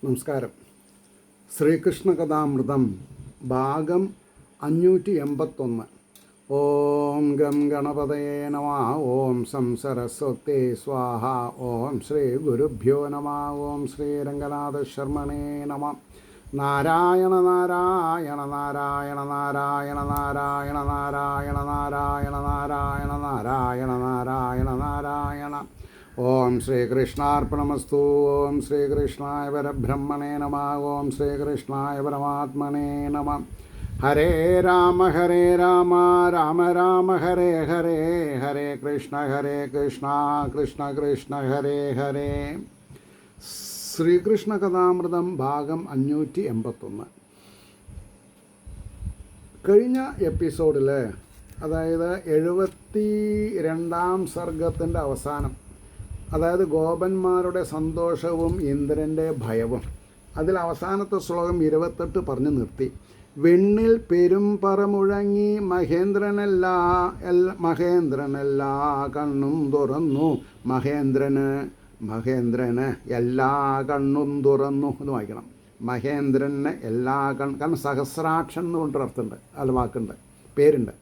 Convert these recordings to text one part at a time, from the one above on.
നമസ്കാരം. ശ്രീകൃഷ്ണ കഥാമൃതം ഭാഗം 581. ഓം ഗം ഗണപതയേ നമഃ. ഓം സം സരസ്വതേ സ്വാഹ. ഓം ശ്രീ ഗുരുഭ്യോ നമഃ. ഓം ശ്രീ രംഗനാഥ ശർമ്മണേ നമഃ. നാരായണ നാരായണ നാരായണ നാരായണ നാരായണ നാരായണ നാരായണ നാരായണ നാരായണ നാരായണ നാരായണ. ഓം ശ്രീകൃഷ്ണാർപ്പണമസ്തു. ഓം ശ്രീകൃഷ്ണായ പരബ്രഹ്മണേ നമഃ. ഓം ശ്രീകൃഷ്ണായ പരമാത്മനേ നമഃ. ഹരേ രാമ രാമ രാമ ഹരേ ഹരേ, ഹരേ കൃഷ്ണ കൃഷ്ണ കൃഷ്ണ ഹരേ ഹരേ. ശ്രീകൃഷ്ണ കഥാമൃതം ഭാഗം 581. കഴിഞ്ഞ എപ്പിസോഡിൽ, അതായത് 72-ാം സർഗത്തിൻ്റെ അവസാനം, അതായത് ഗോപന്മാരുടെ സന്തോഷവും ഇന്ദ്രൻ്റെ ഭയവും, അതിൽ അവസാനത്തെ ശ്ലോകം 28 പറഞ്ഞു നിർത്തി. വെണ്ണിൽ പെരുമ്പറമുഴങ്ങി മഹേന്ദ്രനെല്ലാ കണ്ണും തുറന്നു. മഹേന്ദ്രന് എല്ലാ കണ്ണും തുറന്നു എന്ന് വായിക്കണം. മഹേന്ദ്രന് എല്ലാ കാരണം സഹസ്രാക്ഷൻ എന്ന് കൊണ്ടൊരർത്ഥമുണ്ട്, അല്ല വാക്കുണ്ട്, പേരുണ്ട്.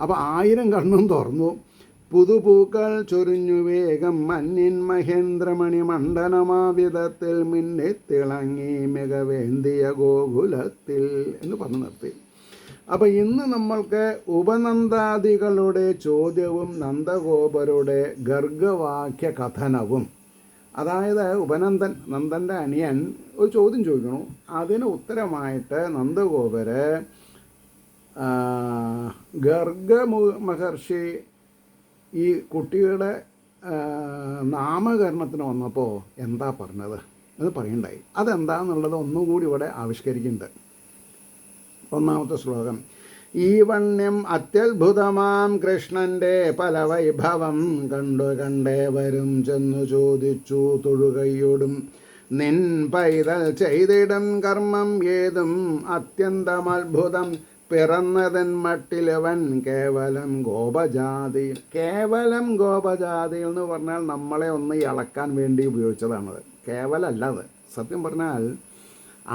അപ്പോൾ 1000 കണ്ണും തുറന്നു. പുതുപൂക്കൾ ചൊരിഞ്ഞു വേഗം മഞ്ഞിൻ മഹേന്ദ്രമണി മണ്ഡലമാവിധത്തിൽ മിന്നിത്തിളങ്ങി മികവേന്തിയ ഗോകുലത്തിൽ എന്ന് പറഞ്ഞു നിർത്തി. അപ്പോൾ ഇന്ന് നമ്മൾക്ക് ഉപനന്ദാദികളുടെ ചോദ്യവും നന്ദഗോപരുടെ ഗർഗവാക്യ കഥനവും, അതായത് നന്ദൻ്റെ അനിയൻ ഒരു ചോദ്യം ചോദിക്കണു. അതിന് ഉത്തരമായിട്ട് നന്ദഗോപര് ഗർഗ മഹർഷി ഈ കുട്ടിയുടെ നാമകരണത്തിന് വന്നപ്പോൾ എന്താ പറഞ്ഞത് എന്ന് പറയണ്ടായി. അതെന്താണെന്നുള്ളത് ഒന്നുകൂടി ഇവിടെ ആവിഷ്കരിക്കുന്നുണ്ട്. ഒന്നാമത്തെ ശ്ലോകം: ഈ വണ്യം അത്യത്ഭുതമാം കൃഷ്ണൻ്റെ പല വൈഭവം കണ്ടേ വരും ചെന്നു ചോദിച്ചു തൊഴുകയോടും. നിൻ പൈതൽ ചെയ്തിടും കർമ്മം ഏതും അത്യന്തമത്ഭുതം പിറന്നതൻ മട്ടിലവൻ കേവലം ഗോപജാതി. കേവലം ഗോപജാതി എന്ന് പറഞ്ഞാൽ നമ്മളെ ഒന്ന് ഇളക്കാൻ വേണ്ടി ഉപയോഗിച്ചതാണത്. കേവലല്ല അത്. സത്യം പറഞ്ഞാൽ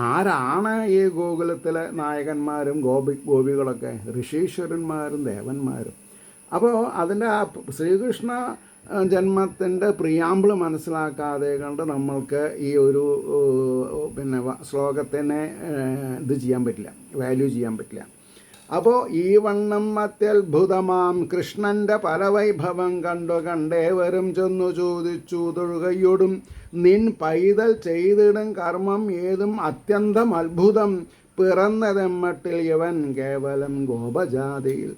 ആരാണ് ഈ ഗോകുലത്തിലെ നായകന്മാരും ഗോപികളൊക്കെ? ഋഷീശ്വരന്മാരും ദേവന്മാരും. അപ്പോൾ അതിൻ്റെ ആ ശ്രീകൃഷ്ണ ജന്മത്തിൻ്റെ പ്രിയാമ്പിൾ മനസ്സിലാക്കാതെ കണ്ട് നമ്മൾക്ക് ഈ ഒരു ശ്ലോകത്തിനെ ഇത് ചെയ്യാൻ പറ്റില്ല, വാല്യൂ ചെയ്യാൻ പറ്റില്ല. അപ്പോൾ ഈ വണ്ണം അത്യത്ഭുതമാം കൃഷ്ണൻ്റെ പല വൈഭവം കണ്ടേ വരും ചെന്നു ചോദിച്ചു തൊഴുകയോടും. നിൻ പൈതൽ ചെയ്തിടും കർമ്മം ഏതും അത്യന്തം അത്ഭുതം പിറന്നതെമ്മട്ടിൽ ഇവൻ കേവലം ഗോപജാതിയിൽ.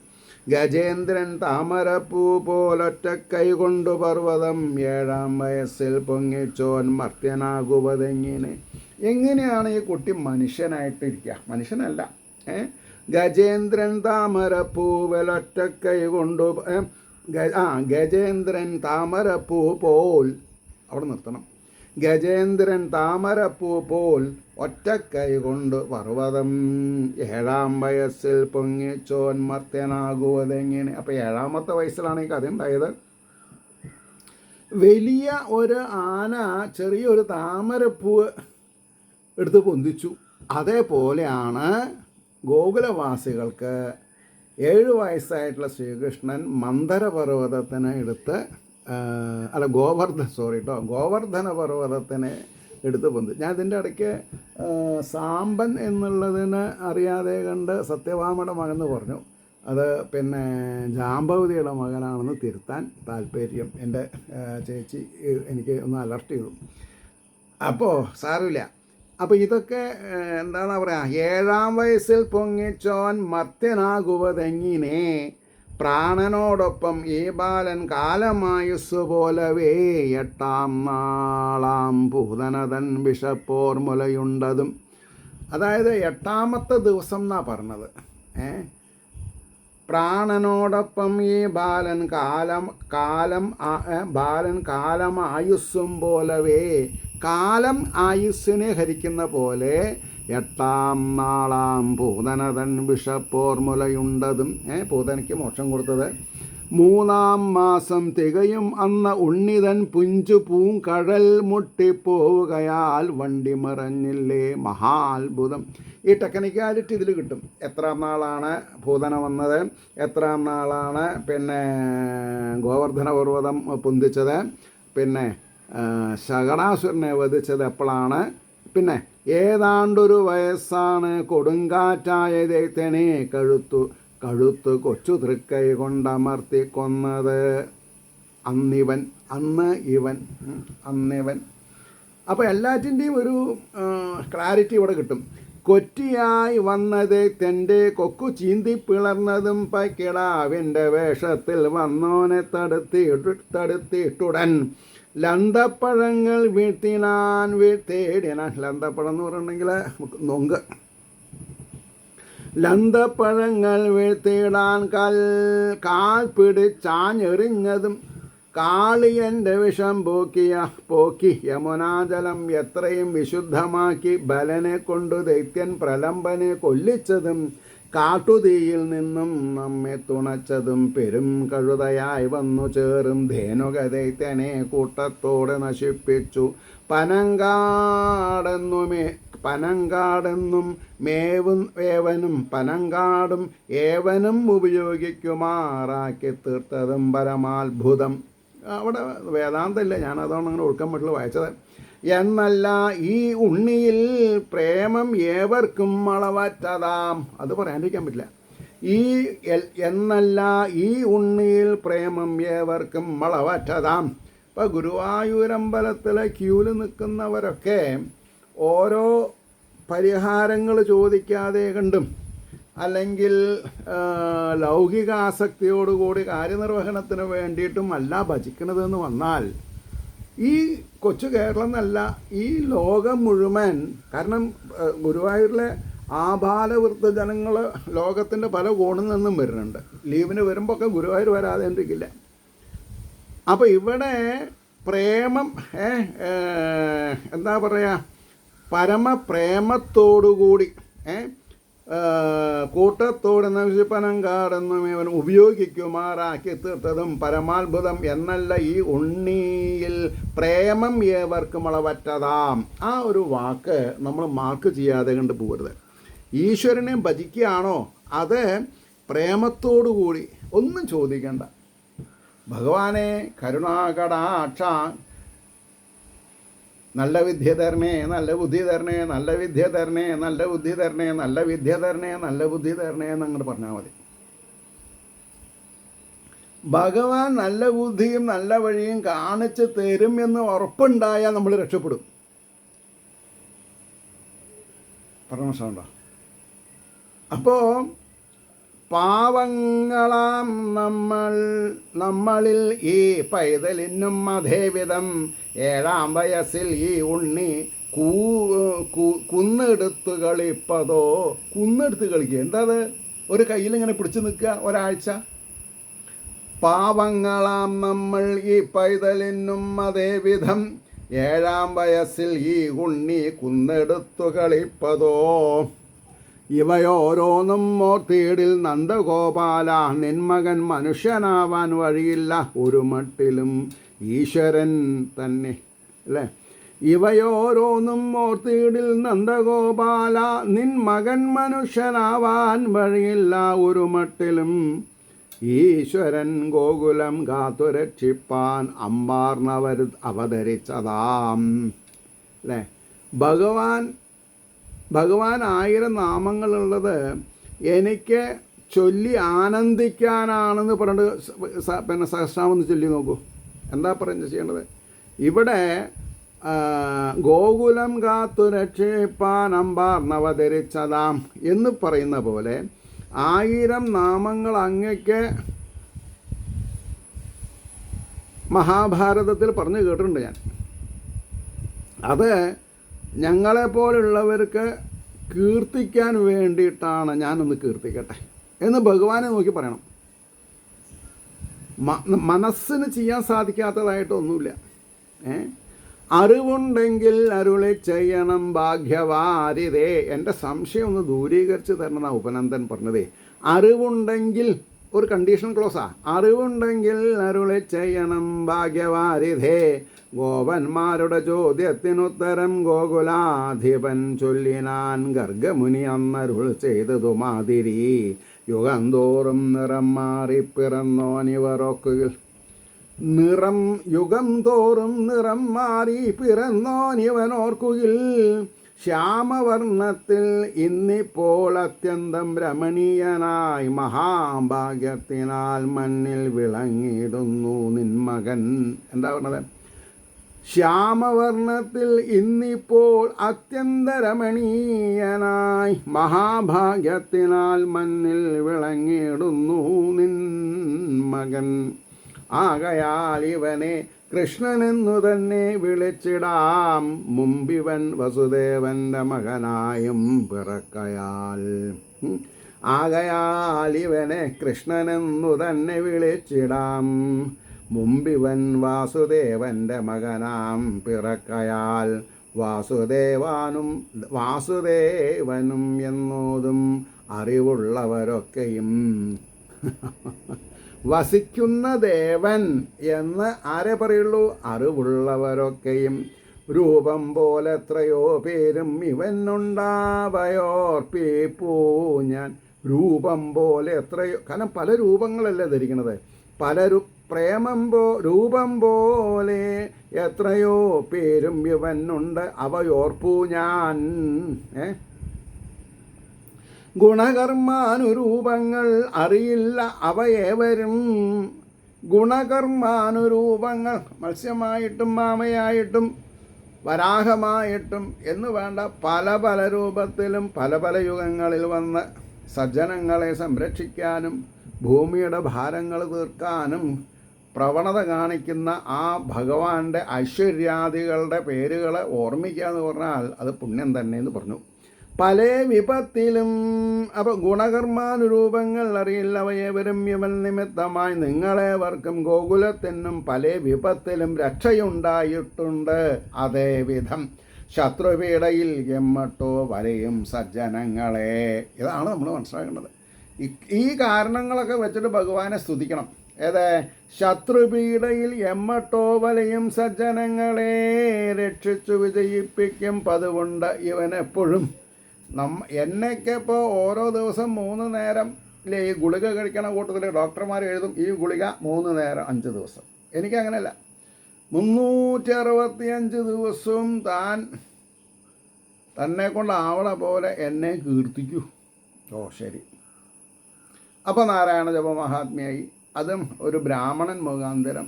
ഗജേന്ദ്രൻ താമരപ്പൂ പോലൊറ്റക്കൈ കൊണ്ടു പർവ്വതം 7-ാം വയസ്സിൽ പൊങ്ങിച്ചോൻ മർത്യനാകുവതെങ്ങനെ. എങ്ങനെയാണ് ഈ കുട്ടി മനുഷ്യനായിട്ടിരിക്കുക? മനുഷ്യനല്ല. ഗജേന്ദ്രൻ താമരപ്പൂവലൊറ്റക്കൈ കൊണ്ടു ഗജേന്ദ്രൻ താമരപ്പൂ പോൽ, അവിടെ നിർത്തണം. ഗജേന്ദ്രൻ താമരപ്പൂ പോൽ ഒറ്റക്കൈ കൊണ്ട് പർവ്വതം 7-ാം വയസ്സിൽ പൊങ്ങിച്ചോൻ മർത്യനാകുവതെങ്ങനെ. അപ്പോൾ 7-ാമത്തെ വയസ്സിലാണ് ഈ കഥ ഉണ്ടായത്. വലിയ ഒരു ആന ചെറിയൊരു താമരപ്പൂവ് എടുത്ത് പൊന്തിച്ചു. അതേപോലെയാണ് ഗോകുലവാസികൾക്ക് 7 വയസ്സായിട്ടുള്ള ശ്രീകൃഷ്ണൻ മന്ദരപർവ്വതത്തിനെ എടുത്ത് ഗോവർദ്ധന പർവ്വതത്തിനെ എടുത്ത് പൊന്തി. ഞാൻ ഇതിൻ്റെ ഇടയ്ക്ക് സാമ്പൻ എന്നുള്ളതിന് അറിയാതെ കണ്ട് സത്യഭാമയുടെ മകനെന്ന് പറഞ്ഞു. അത് ജാമ്പവതിയുടെ മകനാണെന്ന് തിരുത്താൻ താല്പര്യം എൻ്റെ ചേച്ചി എനിക്ക് ഒന്ന് അലർട്ട് ചെയ്തു. അപ്പോൾ സാരമില്ല. അപ്പോൾ ഇതൊക്കെ എന്താണ് പറയുക? 7-ാം വയസ്സിൽ പൊങ്ങിച്ചോൻ മർത്യനാകുവതെങ്ങിനെ. പ്രാണനോടൊപ്പം ഈ ബാലൻ കാലമായുസ് പോലവേ 8-ാം നാളാം പൂതനതൻ വിഷപ്പോർ മുലയുണ്ടതും. അതായത് 8-ാമത്തെ ദിവസം എന്നാണ് പറഞ്ഞത്. പ്രാണനോടൊപ്പം ഈ ബാലൻ കാലമായുസ്സും പോലവേ, കാലം ആയുസ്സിനെ ഹരിക്കുന്ന പോലെ 8-ാം നാളാം പൂതനതൻ വിഷപ്പോർ മുലയുണ്ടതും. പൂതനയ്ക്ക് മോക്ഷം കൊടുത്തത് മൂന്നാം മാസം തികയും അന്ന് ഉണ്ണിതൻ പുഞ്ചു പൂങ്കഴൽ മുട്ടിപ്പോവുകയാൽ വണ്ടി മറഞ്ഞില്ലേ. മഹാത്ഭുതം. ഈ ടെക്നിക്കാലിറ്റി ഇതിൽ കിട്ടും. എത്രാം നാളാണ് പൂതന വന്നത്, എത്രാം നാളാണ് പിന്നെ ഗോവർദ്ധന പർവ്വതം പൊന്തിച്ചത്, പിന്നെ ശകടാസുരനെ വധിച്ചത് എപ്പോഴാണ്, പിന്നെ ഏതാണ്ടൊരു വയസ്സാണ് കൊടുങ്കാറ്റായ ദൈത്യനെ കഴുത്ത് കൊച്ചു തൃക്കൈ കൊണ്ടമർത്തി കൊന്നത്. അന്നിവൻ അപ്പോൾ എല്ലാറ്റിൻ്റെയും ഒരു ക്ലാരിറ്റി ഇവിടെ കിട്ടും. കൊറ്റിയായി വന്നത് തെൻ്റെ കൊക്കു ചീന്തി പിളർന്നതും പൈക്കിടാവിൻ്റെ വേഷത്തിൽ വന്നോനെ തടുത്തിട്ടുടൻ ലന്തപ്പഴങ്ങൾ വീഴ്ത്തിനാൻ ലന്തപ്പഴം എന്ന് പറഞ്ഞിട്ടുണ്ടെങ്കിൽ നൊങ്ക്. ലന്തപ്പഴങ്ങൾ വീഴ്ത്തിയിടാൻ കാൽ പിടിച്ചാഞ്ഞെറിഞ്ഞതും കാളിയൻ്റെ വിഷം പോക്കി യമുനാജലം എത്രയും വിശുദ്ധമാക്കി ബലനെ കൊണ്ടു ദൈത്യൻ പ്രലംബനെ കൊല്ലിച്ചതും കാട്ടുതീയിൽ നിന്നും നമ്മെ തുണച്ചതും പെരും കഴുതയായി വന്നു ചേറും ധേനുക ദൈത്യനെ കൂട്ടത്തോടെ നശിപ്പിച്ചു. പനങ്കാടെന്നും പനങ്കാടും ഏവനും ഉപയോഗിക്കുമാറാക്കി തീർത്തതും പരമാത്ഭുതം. അവിടെ വേദാന്തമില്ല, ഞാനതുകൊണ്ട് അങ്ങനെ ഒഴുക്കം വീട്ടിൽ വായിച്ചത്. എന്നല്ല ഈ ഉണ്ണിയിൽ പ്രേമം ഏവർക്കും അളവറ്റതാം. അത് പറയാണ്ടിരിക്കാൻ പറ്റില്ല. എന്നല്ല ഈ ഉണ്ണിയിൽ പ്രേമം ഏവർക്കും അളവറ്റതാം. ഇപ്പോൾ ഗുരുവായൂരമ്പലത്തിലെ ക്യൂവിൽ നിൽക്കുന്നവരൊക്കെ ഓരോ പരിഹാരങ്ങൾ ചോദിക്കാതെ കണ്ടും അല്ലെങ്കിൽ ലൗകിക ആസക്തിയോടുകൂടി കാര്യനിർവഹണത്തിന് വേണ്ടിയിട്ടും അല്ല ഭജിക്കണതെന്ന് വന്നാൽ ഈ കൊച്ചു കേരളം എന്നല്ല, ഈ ലോകം മുഴുവൻ. കാരണം ഗുരുവായൂരിലെ ആബാലവൃദ്ധ ജനങ്ങൾ ലോകത്തിൻ്റെ പല കോണിൽ നിന്നും വരുന്നുണ്ട്. ലീവിന് വരുമ്പോൾ ഒക്കെ ഗുരുവായൂർ വരാതെ ഇരിക്കില്ല. അപ്പോൾ ഇവിടെ പ്രേമം എന്താ പറയുക, പരമപ്രേമത്തോടുകൂടി കൂട്ടത്തോടെ നശിപ്പനങ്കാടെന്നും ഇവൻ ഉപയോഗിക്കുമാറാക്കി തീർത്തതും പരമാത്ഭുതം. എന്നല്ല ഈ ഉണ്ണിയിൽ പ്രേമം ഏവർക്കും അളവറ്റതാം. ആ ഒരു വാക്ക് നമ്മൾ മാർക്ക് ചെയ്യാതെ കണ്ട് പോകരുത്. ഈശ്വരനെ ഭജിക്കുകയാണോ അത് പ്രേമത്തോടുകൂടി, ഒന്നും ചോദിക്കണ്ട. ഭഗവാനെ കരുണാകടാക്ഷ, നല്ല വിദ്യ തരണേ, നല്ല ബുദ്ധി തരണേ, നല്ല വിദ്യ തരണേ, നല്ല ബുദ്ധി തരണേ, നല്ല വിദ്യ തരണേ, നല്ല ബുദ്ധി തരണേ എന്നങ്ങോട്ട് പറഞ്ഞാൽ മതി. ഭഗവാൻ നല്ല ബുദ്ധിയും നല്ല വഴിയും കാണിച്ച് തരും എന്ന് ഉറപ്പുണ്ടായാൽ നമ്മൾ രക്ഷപ്പെടും. പറഞ്ഞ മനസ്സിലുണ്ടോ? അപ്പോൾ പാവങ്ങളാം നമ്മളിൽ ഈ പൈതലിനും അതേവിധം 7-ാം വയസ്സിൽ ഈ ഉണ്ണി കുന്നെടുത്ത് കളിപ്പതോ. കുന്നെടുത്ത് കളിക്കുക എന്താ അത്? ഒരു കയ്യിലിങ്ങനെ പിടിച്ചു നിൽക്കുക ഒരാഴ്ച. പാവങ്ങളാം നമ്മൾ ഈ പൈതലിനും അതേവിധം 7-ാം വയസ്സിൽ ഈ ഉണ്ണി കുന്നെടുത്തു കളിപ്പതോ. ഇവയോരോന്നും ഓർത്തീടിൽ നന്ദഗോപാല, നിന്മകൻ മനുഷ്യനാവാൻ വഴിയില്ല ഒരു മട്ടിലും ഈശ്വരൻ തന്നെ. അല്ലേ? ഇവയോരോന്നും ഓർത്തീടിൽ നന്ദഗോപാല, നിൻ മകൻ മനുഷ്യനാവാൻ വഴിയില്ല ഒരു മട്ടിലും ഈശ്വരൻ ഗോകുലം കാത്തുരക്ഷിപ്പാൻ അമ്പാർന്നവർ അവതരിച്ചതാം. അല്ലേ? ഭഗവാൻ 1000 നാമങ്ങളുള്ളത് എനിക്ക് ചൊല്ലി ആനന്ദിക്കാനാണെന്ന് പറഞ്ഞിട്ട് പിന്നെ സഹസ്രനാമം ചൊല്ലി നോക്കൂ. എന്താ പറയുന്നത് ചെയ്യേണ്ടത്? ഇവിടെ ഗോകുലം കാത്തു രക്ഷിപ്പാൻ അമ്പാർന്നവതരിച്ചതാം എന്ന് പറയുന്ന പോലെ 1000 നാമങ്ങൾ അങ്ങയ്ക്ക് മഹാഭാരതത്തിൽ പറഞ്ഞു കേട്ടിട്ടുണ്ട് ഞാൻ. അത് ഞങ്ങളെപ്പോലുള്ളവർക്ക് കീർത്തിക്കാൻ വേണ്ടിയിട്ടാണ്. ഞാനൊന്ന് കീർത്തിക്കട്ടെ എന്ന് ഭഗവാനെ നോക്കി പറയണം. മനസ്സിന് ചെയ്യാൻ സാധിക്കാത്തതായിട്ടൊന്നുമില്ല. അറിവുണ്ടെങ്കിൽ അരുളി ചെയ്യണം ഭാഗ്യവാരിതേ. എൻ്റെ സംശയം ഒന്ന് ദൂരീകരിച്ച് തരണം ഉപനന്ദൻ പറഞ്ഞതേ. അറിവുണ്ടെങ്കിൽ ഒരു കണ്ടീഷൻ ക്ലോസാ. അറിവുണ്ടെങ്കിൽ അരുളി ചെയ്യണം ഭാഗ്യവാരിധേ. ഗോപന്മാരുടെ ചോദ്യത്തിനുത്തരം ഗോകുലാധിപൻ ചൊല്ലിനാൻ. ഗർഗമുനി അന്നരുൾ ചെയ്തതു മാതിരി യുഗം തോറും നിറം മാറി പിറന്നോനിവരൊക്കുകിൽ. യുഗം തോറും നിറം മാറി പിറന്നോനിവനോർക്കുകിൽ. ശ്യാമവർണ്ണത്തിൽ ഇന്നിപ്പോൾ അത്യന്തം രമണീയനായി മഹാഭാഗ്യത്തിനാൽ മണ്ണിൽ വിളങ്ങിയിടുന്നു നിന്മകൻ. എന്താ പറഞ്ഞത്? ശ്യാമവർണ്ണത്തിൽ ഇന്നിപ്പോൾ അത്യന്ത രമണീയനായി മഹാഭാഗ്യത്തിനാൽ മണ്ണിൽ വിളങ്ങിയിടുന്നു നിന്മകൻ. ആകയാൽ ഇവനെ കൃഷ്ണനെന്നു തന്നെ വിളിച്ചിടാം. മുമ്പിവൻ വസുദേവന്റെ മകനായും പിറക്കയാൽ. ആകയാൽ ഇവനെ കൃഷ്ണനെന്നു തന്നെ വിളിച്ചിടാം. മുമ്പിവൻ വാസുദേവന്റെ മകനാം പിറക്കയാൽ. വാസുദേവനും എന്നോതും അറിവുള്ളവരൊക്കെയും. വസിക്കുന്ന ദേവൻ എന്ന് ആരെ പറയുള്ളൂ? അറിവുള്ളവരൊക്കെയും. രൂപം പോലെ എത്രയോ പേരും ഇവനുണ്ടാവയോർപ്പിപ്പൂ ഞാൻ. രൂപം പോലെ എത്രയോ, കാരണം പല രൂപങ്ങളല്ലേ ധരിക്കണത്. രൂപം പോലെ എത്രയോ പേരും ഇവനുണ്ട് അവയോർപ്പൂ ഞാൻ. ഗുണകർമാനുരൂപങ്ങൾ അറിയില്ല അവയേവരും. ഗുണകർമാനുരൂപങ്ങൾ മത്സ്യമായിട്ടും മാമയായിട്ടും വരാഹമായിട്ടും എന്ന് വേണ്ട പല പല രൂപത്തിലും പല പല യുഗങ്ങളിൽ വന്ന് സജ്ജനങ്ങളെ സംരക്ഷിക്കാനും ഭൂമിയുടെ ഭാരങ്ങൾ തീർക്കാനും പ്രവണത കാണിക്കുന്ന ആ ഭഗവാന്റെ ഐശ്വര്യാദികളുടെ പേരുകളെ ഓർമ്മിക്കുക എന്ന് പറഞ്ഞാൽ അത് പുണ്യം തന്നെ എന്ന് പറഞ്ഞു. പല വിപത്തിലും. അപ്പോൾ ഗുണകർമാനുരൂപങ്ങൾ അറിയില്ലവയേവരും ഇവൻ നിമിത്തമായി നിങ്ങളേവർക്കും ഗോകുലത്തിനും പല വിപത്തിലും രക്ഷയുണ്ടായിട്ടുണ്ട്. അതേവിധം ശത്രുപീഡയിൽ എമ്മട്ടോ വരെയും സജ്ജനങ്ങളെ. ഇതാണ് നമ്മൾ മനസ്സിലാക്കേണ്ടത്. ഈ കാരണങ്ങളൊക്കെ വെച്ചിട്ട് ഭഗവാനെ സ്തുതിക്കണം. ശത്രുപീഡയിൽ എമ്മട്ടോ വലയും സജ്ജനങ്ങളെ രക്ഷിച്ചു വിജയിപ്പിക്കും പതുകൊണ്ട് ഇവനെപ്പോഴും. എന്നൊക്കെ ഇപ്പോൾ ഓരോ ദിവസം 3 നേരം ഇല്ലേ ഈ ഗുളിക കഴിക്കണ കൂട്ടത്തിൽ ഡോക്ടർമാർ എഴുതും ഈ ഗുളിക 3 നേരം 5 ദിവസം. എനിക്കങ്ങനെയല്ല, 365 ദിവസവും തന്നെ കൊണ്ടാവണ പോലെ എന്നെ കീർത്തിക്കൂ. ഓ ശരി. അപ്പോൾ നാരായണ ജപ മഹാത്മ്യായി, അതും ഒരു ബ്രാഹ്മണൻ മുഖാന്തരം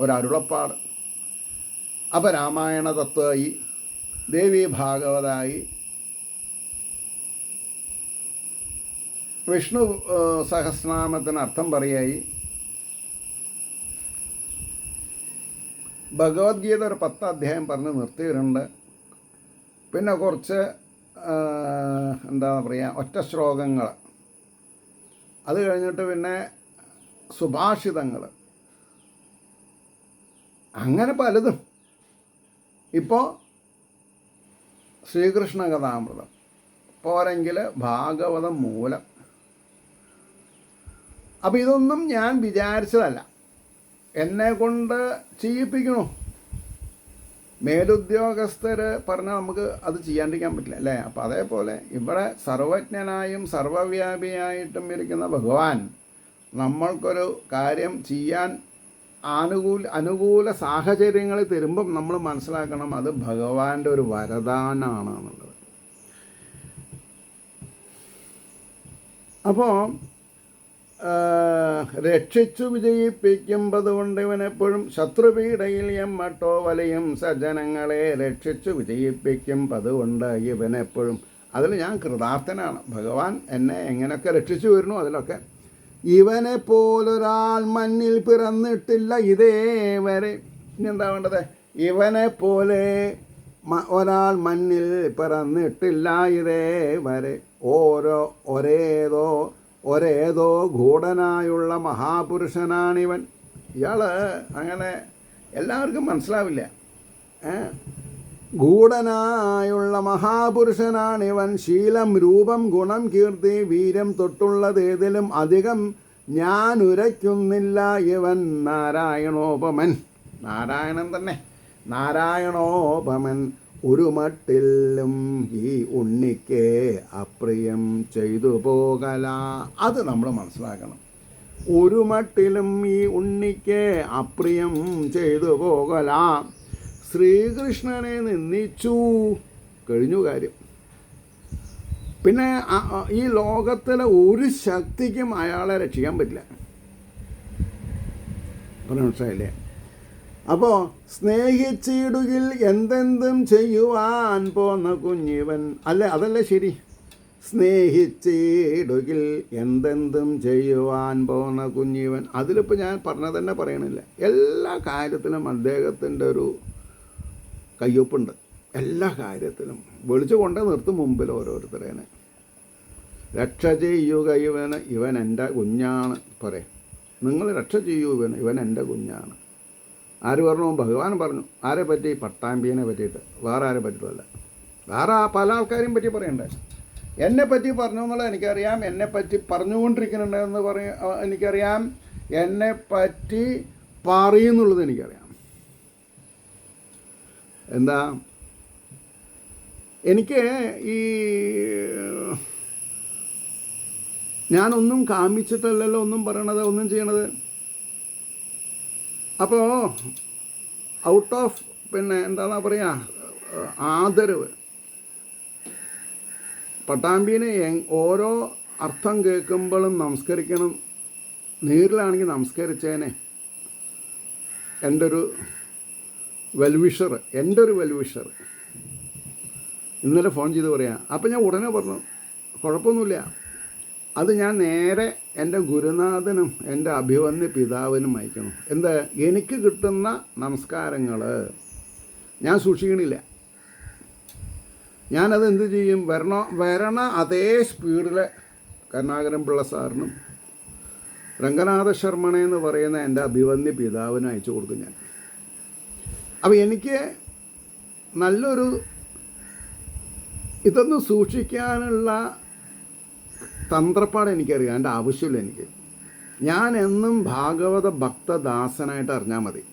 ഒരു അരുളപ്പാട്. അപ്പോൾ രാമായണ തത്വമായി, ദേവി ഭാഗവതായി, വിഷ്ണു സഹസ്രനാമത്തിന് അർത്ഥം പറയായി, ഭഗവത്ഗീത ഒരു 10 അധ്യായം പറഞ്ഞ് നിർത്തിയിട്ടുണ്ട്. പിന്നെ കുറച്ച് എന്താ പറയുക ഒറ്റ ശ്ലോകങ്ങൾ, അത് കഴിഞ്ഞിട്ട് പിന്നെ സുഭാഷിതങ്ങൾ, അങ്ങനെ പലതും. ഇപ്പോൾ ശ്രീകൃഷ്ണ കഥാമൃതം പോരെങ്കിൽ ഭാഗവതം മൂലം. അപ്പോൾ ഇതൊന്നും ഞാൻ വിചാരിച്ചതല്ല, എന്നെ കൊണ്ട് ചെയ്യിപ്പിക്കണോ. മേലുദ്യോഗസ്ഥർ പറഞ്ഞാൽ നമുക്ക് അത് ചെയ്യാണ്ടിരിക്കാൻ പറ്റില്ല അല്ലേ. അപ്പോൾ അതേപോലെ ഇവിടെ സർവജ്ഞനായും സർവവ്യാപിയായിട്ടും ഇരിക്കുന്ന ഭഗവാൻ നമ്മൾക്കൊരു കാര്യം ചെയ്യാൻ അനുകൂല സാഹചര്യങ്ങൾ തരുമ്പം നമ്മൾ മനസ്സിലാക്കണം അത് ഭഗവാന്റെ ഒരു വരദാനാണ് എന്നുള്ളത്. അപ്പോൾ രക്ഷിച്ചു വിജയിപ്പിക്കുമ്പതുകൊണ്ട് ഇവനെപ്പോഴും ശത്രുപീഡയിൽ എമ്മട്ടോ വലയും സജ്ജനങ്ങളെ രക്ഷിച്ചു വിജയിപ്പിക്കുമ്പതുകൊണ്ട് ഇവനെപ്പോഴും. അതിൽ ഞാൻ കൃതാർത്ഥനാണ്. ഭഗവാൻ എന്നെ എങ്ങനെയൊക്കെ രക്ഷിച്ചു വരുന്നു അതിലൊക്കെ. ഇവനെ പോലൊരാൾ മണ്ണിൽ പിറന്നിട്ടില്ല ഇതേവരെ. ഇനി എന്താ വേണ്ടത്? ഇവനെ പോലെ ഒരാൾ മണ്ണിൽ പിറന്നിട്ടില്ല ഇതേവരെ. ഒരേതോ ഗൂഢനായുള്ള മഹാപുരുഷനാണിവൻ. ഇയാൾ അങ്ങനെ എല്ലാവർക്കും മനസ്സിലാവില്ല. ഗൂഢനായുള്ള മഹാപുരുഷനാണിവൻ. ശീലം, രൂപം, ഗുണം, കീർത്തി, വീര്യം തൊട്ടുള്ളതേതിലും അധികം ഞാൻ ഉരയ്ക്കുന്നില്ല ഇവൻ നാരായണോപമൻ. നാരായണൻ തന്നെ, നാരായണോപമൻ. ഒരു മട്ടിലും ഈ ഉണ്ണിക്ക് അപ്രിയം ചെയ്തു പോകല. അത് നമ്മൾ മനസ്സിലാക്കണം. ഒരു മട്ടിലും ഈ ഉണ്ണിക്ക് അപ്രിയം ചെയ്തു പോകല. ശ്രീകൃഷ്ണനെ നിന്ദിച്ചു, കഴിഞ്ഞു കാര്യം. പിന്നെ ഈ ലോകത്തിലെ ഒരു ശക്തിക്കും അയാളെ രക്ഷിക്കാൻ പറ്റില്ല. മനസ്സിലായില്ലേ? അപ്പോൾ സ്നേഹിച്ചിടുകിൽ എന്തെന്തും ചെയ്യുവാൻ പോന്ന കുഞ്ഞിവൻ. അതല്ലേ ശരി? സ്നേഹിച്ചിടുകിൽ എന്തെന്തും ചെയ്യുവാൻ പോന്ന കുഞ്ഞിവൻ. അതിലിപ്പോൾ ഞാൻ പറഞ്ഞത് തന്നെ പറയണില്ല. എല്ലാ കാര്യത്തിലും അദ്ദേഹത്തിൻ്റെ ഒരു കയ്യൊപ്പുണ്ട്. എല്ലാ കാര്യത്തിലും വിളിച്ചു കൊണ്ടേ നിർത്തും മുമ്പിൽ ഓരോരുത്തരേനെ. രക്ഷ ചെയ്യുക ഇവൻ എൻ്റെ കുഞ്ഞാണ് പറയും. നിങ്ങൾ രക്ഷ ചെയ്യൂ, ഇവൻ എൻ്റെ കുഞ്ഞാണ്. ആര് പറഞ്ഞു? ഭഗവാൻ പറഞ്ഞു. ആരെ പറ്റി? പട്ടാമ്പിയെ പറ്റിയിട്ട്. വേറെ ആരെ പറ്റിയിട്ടല്ല. വേറെ പല ആൾക്കാരെയും പറ്റി പറയണ്ടേ? എന്നെപ്പറ്റി പറഞ്ഞു എന്നുള്ളത് എനിക്കറിയാം. എന്നെപ്പറ്റി പറഞ്ഞുകൊണ്ടിരിക്കുന്നുണ്ടെന്ന് എനിക്കറിയാം. എന്നെപ്പറ്റി പറയുന്നുള്ളത് എനിക്കറിയാം. എന്താ, എനിക്ക് ഈ ഞാനൊന്നും കാമിച്ചിട്ടല്ലല്ലോ ഒന്നും പറയണത്, ഒന്നും ചെയ്യണത്. അപ്പോൾ ഔട്ട് ഓഫ് എന്താ പറയുക, ആദരവ്. പട്ടാമ്പിനെ ഓരോ അർത്ഥം കേൾക്കുമ്പോഴും നമസ്കരിക്കണം. നേരിലാണെങ്കിൽ നമസ്കരിച്ചേനെ. എൻ്റെ ഒരു വെൽവിഷർ ഇന്നലെ ഫോൺ ചെയ്ത് പറയാം. അപ്പം ഞാൻ ഉടനെ പറഞ്ഞു കുഴപ്പമൊന്നുമില്ല. അത് ഞാൻ നേരെ എൻ്റെ ഗുരുനാഥനും എൻ്റെ അഭിവന്യ പിതാവിനും അയക്കണം. എന്താ, എനിക്ക് കിട്ടുന്ന നമസ്കാരങ്ങൾ ഞാൻ സൂക്ഷിക്കണില്ല. ഞാനത് എന്ത് ചെയ്യും? വരണ അതേ സ്പീഡിൽ കരുണാകരൻ പിള്ള സാറിനും രംഗനാഥ ശർമ്മണ എന്ന് പറയുന്ന എൻ്റെ അഭിവന്യ പിതാവിനും അയച്ചു കൊടുക്കും ഞാൻ. അപ്പോൾ എനിക്ക് നല്ലൊരു ഇതൊന്നും സൂക്ഷിക്കാനുള്ള തന്ത്രപ്പാട് എനിക്കറിയാം. എൻ്റെ ആവശ്യമില്ല എനിക്ക്. ഞാൻ എന്നും ഭാഗവത ഭക്തദാസനായിട്ട് അറിഞ്ഞാൽ മതി.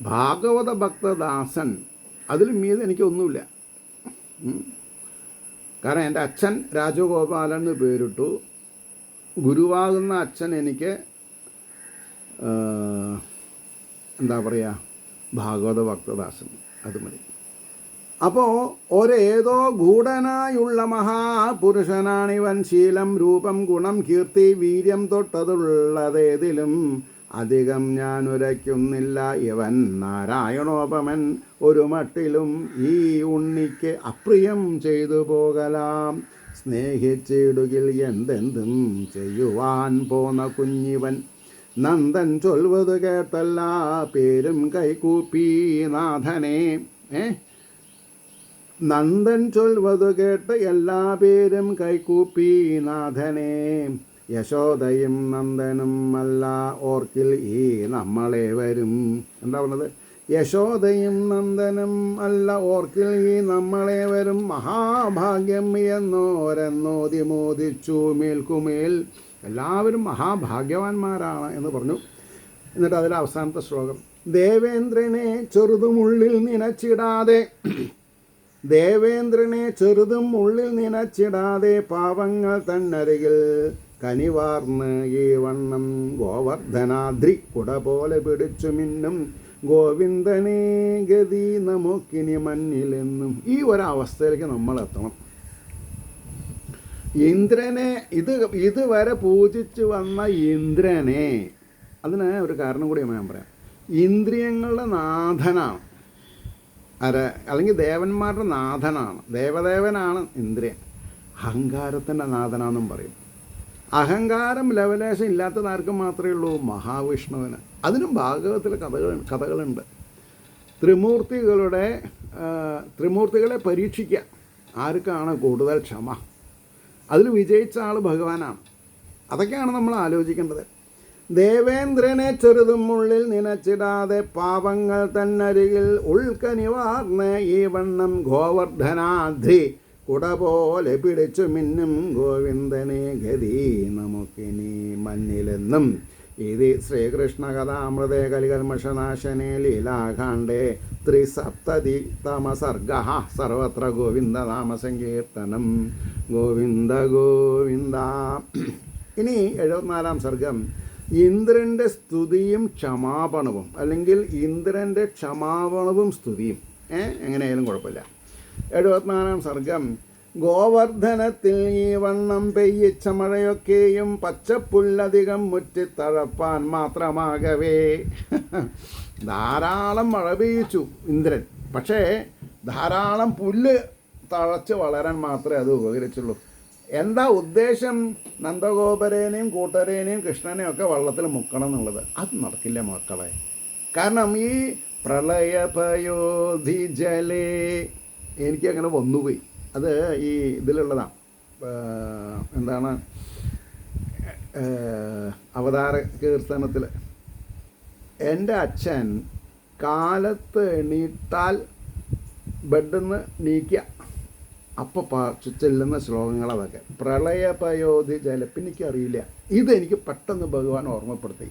ഭാഗവത ഭക്തദാസൻ, അതിൽ മീത് എനിക്കൊന്നുമില്ല. കാരണം എൻ്റെ അച്ഛൻ രാജഗോപാലൻ എന്ന് പേരിട്ടു. ഗുരുവാകുന്ന അച്ഛൻ എനിക്ക് എന്താ പറയുക, ഭാഗവത ഭക്തദാസൻ, അത് മതി. അപ്പോൾ ഒരേതോ ഗൂഢനായുള്ള മഹാപുരുഷനാണിവൻ. ശീലം, രൂപം, ഗുണം, കീർത്തി, വീര്യം തൊട്ടതുള്ളതേതിലും അധികം ഞാൻ ഉരയ്ക്കുന്നില്ല ഇവൻ നാരായണോപമൻ. ഒരു മട്ടിലും ഈ ഉണ്ണിക്ക് അപ്രിയം ചെയ്തു പോകലാം. സ്നേഹിച്ചിടുകിൽ എന്തെന്തും ചെയ്യുവാൻ പോന്ന കുഞ്ഞിവൻ. നന്ദൻ ചൊൽവത് കേട്ടല്ല പേരും കൈകൂപ്പി നാഥനെ. നന്ദൻ ചൊൽവത് കേട്ട് എല്ലാ പേരും കൈകൂപ്പി നാഥനെ. യശോദയും നന്ദനും അല്ല ഓർക്കിൽ ഈ നമ്മളെ വരും. എന്താ പറഞ്ഞത്? യശോദയും നന്ദനും അല്ല ഓർക്കിൽ ഈ നമ്മളെ വരും. മഹാഭാഗ്യം എന്നോരെന്നോതി മോദിച്ചു മേൽക്കുമേൽ. എല്ലാവരും മഹാഭാഗ്യവാന്മാരാണ് എന്ന് പറഞ്ഞു. എന്നിട്ട് അതിൽ അവസാനത്തെ ശ്ലോകം, ദേവേന്ദ്രനെ ചെറുതും ഉള്ളിൽ നനച്ചിടാതെ, ദേവേന്ദ്രനെ ചെറുതും ഉള്ളിൽ നനച്ചിടാതെ പാവങ്ങൾ തന്നരികിൽ കനിവാർന്ന് ഈ വണ്ണം ഗോവർദ്ധനാദ്രി കുട പോലെ പിടിച്ചു മിന്നും ഗോവിന്ദനെ ഗതി നമുക്കിനി മഞ്ഞിലെന്നും. ഈ ഒരവസ്ഥയിലേക്ക് നമ്മൾ എത്തണം. ഇന്ദ്രനെ ഇതുവരെ പൂജിച്ചു വന്ന ഇന്ദ്രനെ, അതിന് ഒരു കാരണം കൂടി ഞാൻ പറയാം. ഇന്ദ്രിയങ്ങളുടെ നാഥനാണ് അല്ലെങ്കിൽ ദേവന്മാരുടെ നാഥനാണ്. ദേവദേവനാണ് ഇന്ദ്രിയൻ. അഹങ്കാരത്തിൻ്റെ നാഥനാണെന്നും പറയും. അഹങ്കാരം ലവലേശം ഇല്ലാത്തത് ആർക്കും മാത്രമേ ഉള്ളൂ? മഹാവിഷ്ണുവിന്. അതിനും ഭാഗവതത്തിലെ കഥകളുണ്ട്. ത്രിമൂർത്തികളെ പരീക്ഷിക്കുക. ആർക്കാണ് കൂടുതൽ ക്ഷമ? അതിൽ വിജയിച്ച ആൾ ഭഗവാനാണ്. അതൊക്കെയാണ് നമ്മൾ ആലോചിക്കേണ്ടത്. ദേവേന്ദ്രനെ ചെറുതും ഉള്ളിൽ നനച്ചിടാതെ പാവങ്ങൾ തന്നരികിൽ ഉൾക്കനിവാർന്ന് ഈ വണ്ണം ഗോവർദ്ധനാദ്രി കുട പോലെ പിടിച്ചു മിന്നും ഗോവിന്ദനെ ഗതി നമുക്കിനി മഞ്ഞിലെന്നും. ഇത് ശ്രീകൃഷ്ണ കഥാമൃതേ കലികൽമഷനാശനേ ലീലാകാണ്ഡേ ത്രിസപ്തതിതമ സർഗ സർവത്ര ഗോവിന്ദനാമസങ്കീർത്തനം. ഗോവിന്ദ ഗോവിന്ദ. ഇനി 74-ാം സർഗം ഇന്ദ്രൻ്റെ സ്തുതിയും ക്ഷമാപണവും, അല്ലെങ്കിൽ ഇന്ദ്രൻ്റെ ക്ഷമാപണവും സ്തുതിയും. എങ്ങനെയായാലും കുഴപ്പമില്ല. 74-ാം സർഗം ഗോവർദ്ധനത്തിൽ ഈ വണ്ണം പെയ്യിച്ച മഴയൊക്കെയും പച്ചപ്പുല്ലധികം മുറ്റിത്തഴപ്പാൻ മാത്രമാകവേ. ധാരാളം മഴ പെയ്യിച്ചു ഇന്ദ്രൻ, പക്ഷേ ധാരാളം പുല്ല് തഴച്ച് വളരാൻ മാത്രമേ അത് ഉപകരിച്ചുള്ളൂ. എന്താ ഉദ്ദേശം? നന്ദഗോപരേനെയും കൂട്ടരേനെയും കൃഷ്ണനെയും ഒക്കെ വള്ളത്തിൽ മുക്കണം എന്നുള്ളത്. അത് നടക്കില്ല മക്കളെ. കാരണം ഈ പ്രളയപയോധി ജലേ എനിക്കങ്ങനെ വന്നുപോയി. അത് ഈ ഇതിലുള്ളതാണ്, എന്താണ്, അവതാര കീർത്തനത്തിൽ. എൻ്റെ അച്ഛൻ കാലത്ത് എണീറ്റാൽ ബെഡിൽ നിന്ന് നീക്കുക അപ്പോൾ ചെല്ലുന്ന ശ്ലോകങ്ങൾ അതൊക്കെ. പ്രളയപയോധി ജലം എനിക്കറിയില്ല. ഇതെനിക്ക് പെട്ടെന്ന് ഭഗവാൻ ഓർമ്മപ്പെടുത്തി.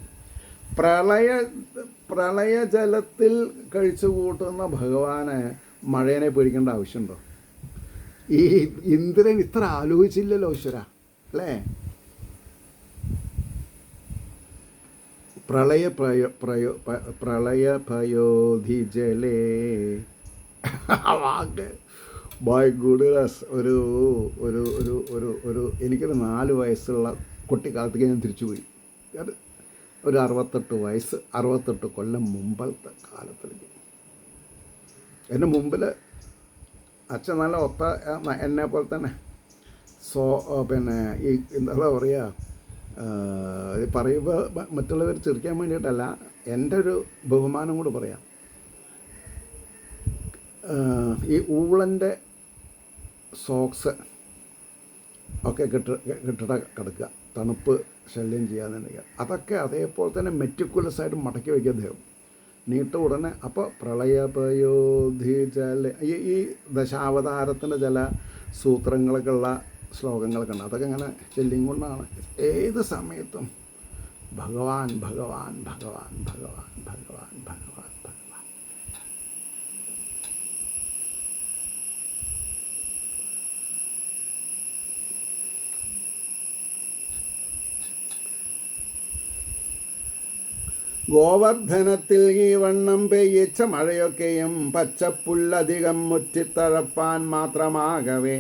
പ്രളയജലത്തിൽ കഴിച്ചു കൂട്ടുന്ന ഭഗവാന് മഴേനെ പേടിക്കേണ്ട ആവശ്യമുണ്ടോ? ഈ ഇന്ദ്രൻ ഇത്ര ആലോചിച്ചില്ലല്ലോ ഈശ്വര, അല്ലേ? പ്രളയപയോധി ജലേ വാക്ക് ബൈ ഗുഡ്നസ്. ഒരു ഒരു ഒരു ഒരു ഒരു എനിക്കൊരു 4 വയസ്സുള്ള കുട്ടിക്കാലത്തേക്ക് ഞാൻ തിരിച്ചുപോയി. അത് ഒരു 68 കൊല്ലം മുമ്പത്തെ കാലത്തിലേക്ക്. എൻ്റെ മുമ്പിൽ അച്ഛൻ നല്ല എന്നെ പോലെ തന്നെ പിന്നെ ഈ എന്താ പറയുക, പറയുമ്പോൾ മറ്റുള്ളവർ ചിരിക്കാൻ വേണ്ടിയിട്ടല്ല, എൻ്റെ ഒരു ബഹുമാനം കൂടി പറയാം. ഈ ഊളൻ്റെ സോക്സ് ഒക്കെ കെട്ടിട കിടക്കുക, തണുപ്പ് ശല്യം ചെയ്യാന്നുണ്ടെങ്കിൽ അതൊക്കെ അതേപോലെ തന്നെ മെറ്റിക്കുലസായിട്ട് മടക്കി വയ്ക്കുക അദ്ദേഹം. നീട്ട ഉടനെ. അപ്പോൾ പ്രളയപയോധി ജല, ഈ ദശാവതാരത്തിൻ്റെ ചില സൂത്രങ്ങളൊക്കെ ഉള്ള ശ്ലോകങ്ങളൊക്കെ ഉണ്ട്. അതൊക്കെ ഇങ്ങനെ ചെല്ലിയും കൊണ്ടാണ് ഏത് സമയത്തും ഭഗവാൻ ഭഗവാൻ ഭഗവാൻ ഭഗവാൻ ഭഗവാൻ ഭഗവാൻ ഭഗവാൻ. ഗോവർദ്ധനത്തിൽ ഈ വണ്ണം പെയ്യിച്ച മഴയൊക്കെയും പച്ചപ്പുല്ലധികം മുറ്റിത്തഴപ്പാൻ മാത്രമാകവേ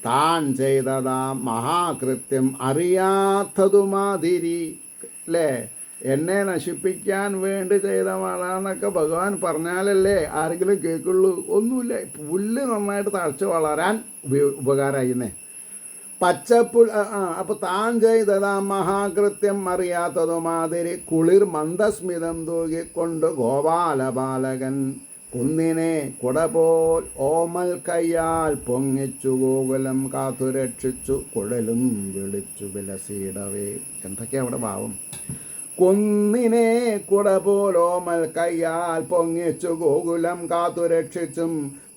താൻ ചെയ്തതാ മഹാകൃത്യം അറിയാത്തതുമാതിരി. അല്ലേ? എന്നെ നശിപ്പിക്കാൻ വേണ്ടി ചെയ്ത മഴാന്നൊക്കെ ഭഗവാൻ പറഞ്ഞാലല്ലേ ആരെങ്കിലും കേൾക്കുള്ളൂ. ഒന്നുമില്ല, പുല്ല് നന്നായിട്ട് തഴച്ച് വളരാൻ ഉപകാരമായിരുന്നേ. അപ്പോൾ താൻ ചെയ്തതാ മഹാകൃത്യം അറിയാത്തതുമാതിരി കുളിർ മന്ദസ്മിതം തൂകിക്കൊണ്ട് ഗോപാലബാലകൻ കുന്നിനെ കുടപോൽ ഓമൽ കയ്യാൽ പൊങ്ങിച്ചു ഗോകുലം കാത്തുരക്ഷിച്ചു കുഴലും വിളിച്ചു വിലസിയിടവേ. എന്തൊക്കെയാ അവിടെ ഭാവം? കുന്നിനെ കുടപോൽ ഓമൽ കയ്യാൽ പൊങ്ങിച്ചു ഗോകുലം കാത്തുരക്ഷിച്ചും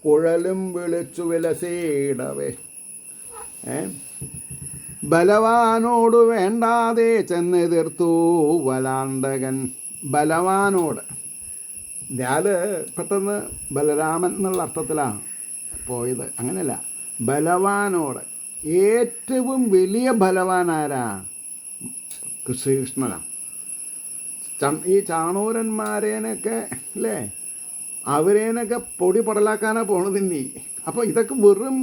കുഴലും വിളിച്ചു വിലസിയിടവേ. ബലവാനോട് വേണ്ടാതെ ചെന്നെതിർത്തു വലാന്തകൻ. ബലവാനോട്, ഞാൻ പെട്ടെന്ന് ബലരാമൻ എന്നുള്ള അർത്ഥത്തിലാണ് പോയത്. അങ്ങനെയല്ല, ബലവാനോട്. ഏറ്റവും വലിയ ബലവാനാരാ? ശ്രീകൃഷ്ണനാണ്. ഈ ചാണൂരന്മാരേനൊക്കെ അല്ലേ, അവരേനൊക്കെ പൊടി പടലാക്കാനാണ് പോണത് ഇനി. അപ്പോൾ ഇതൊക്കെ വെറും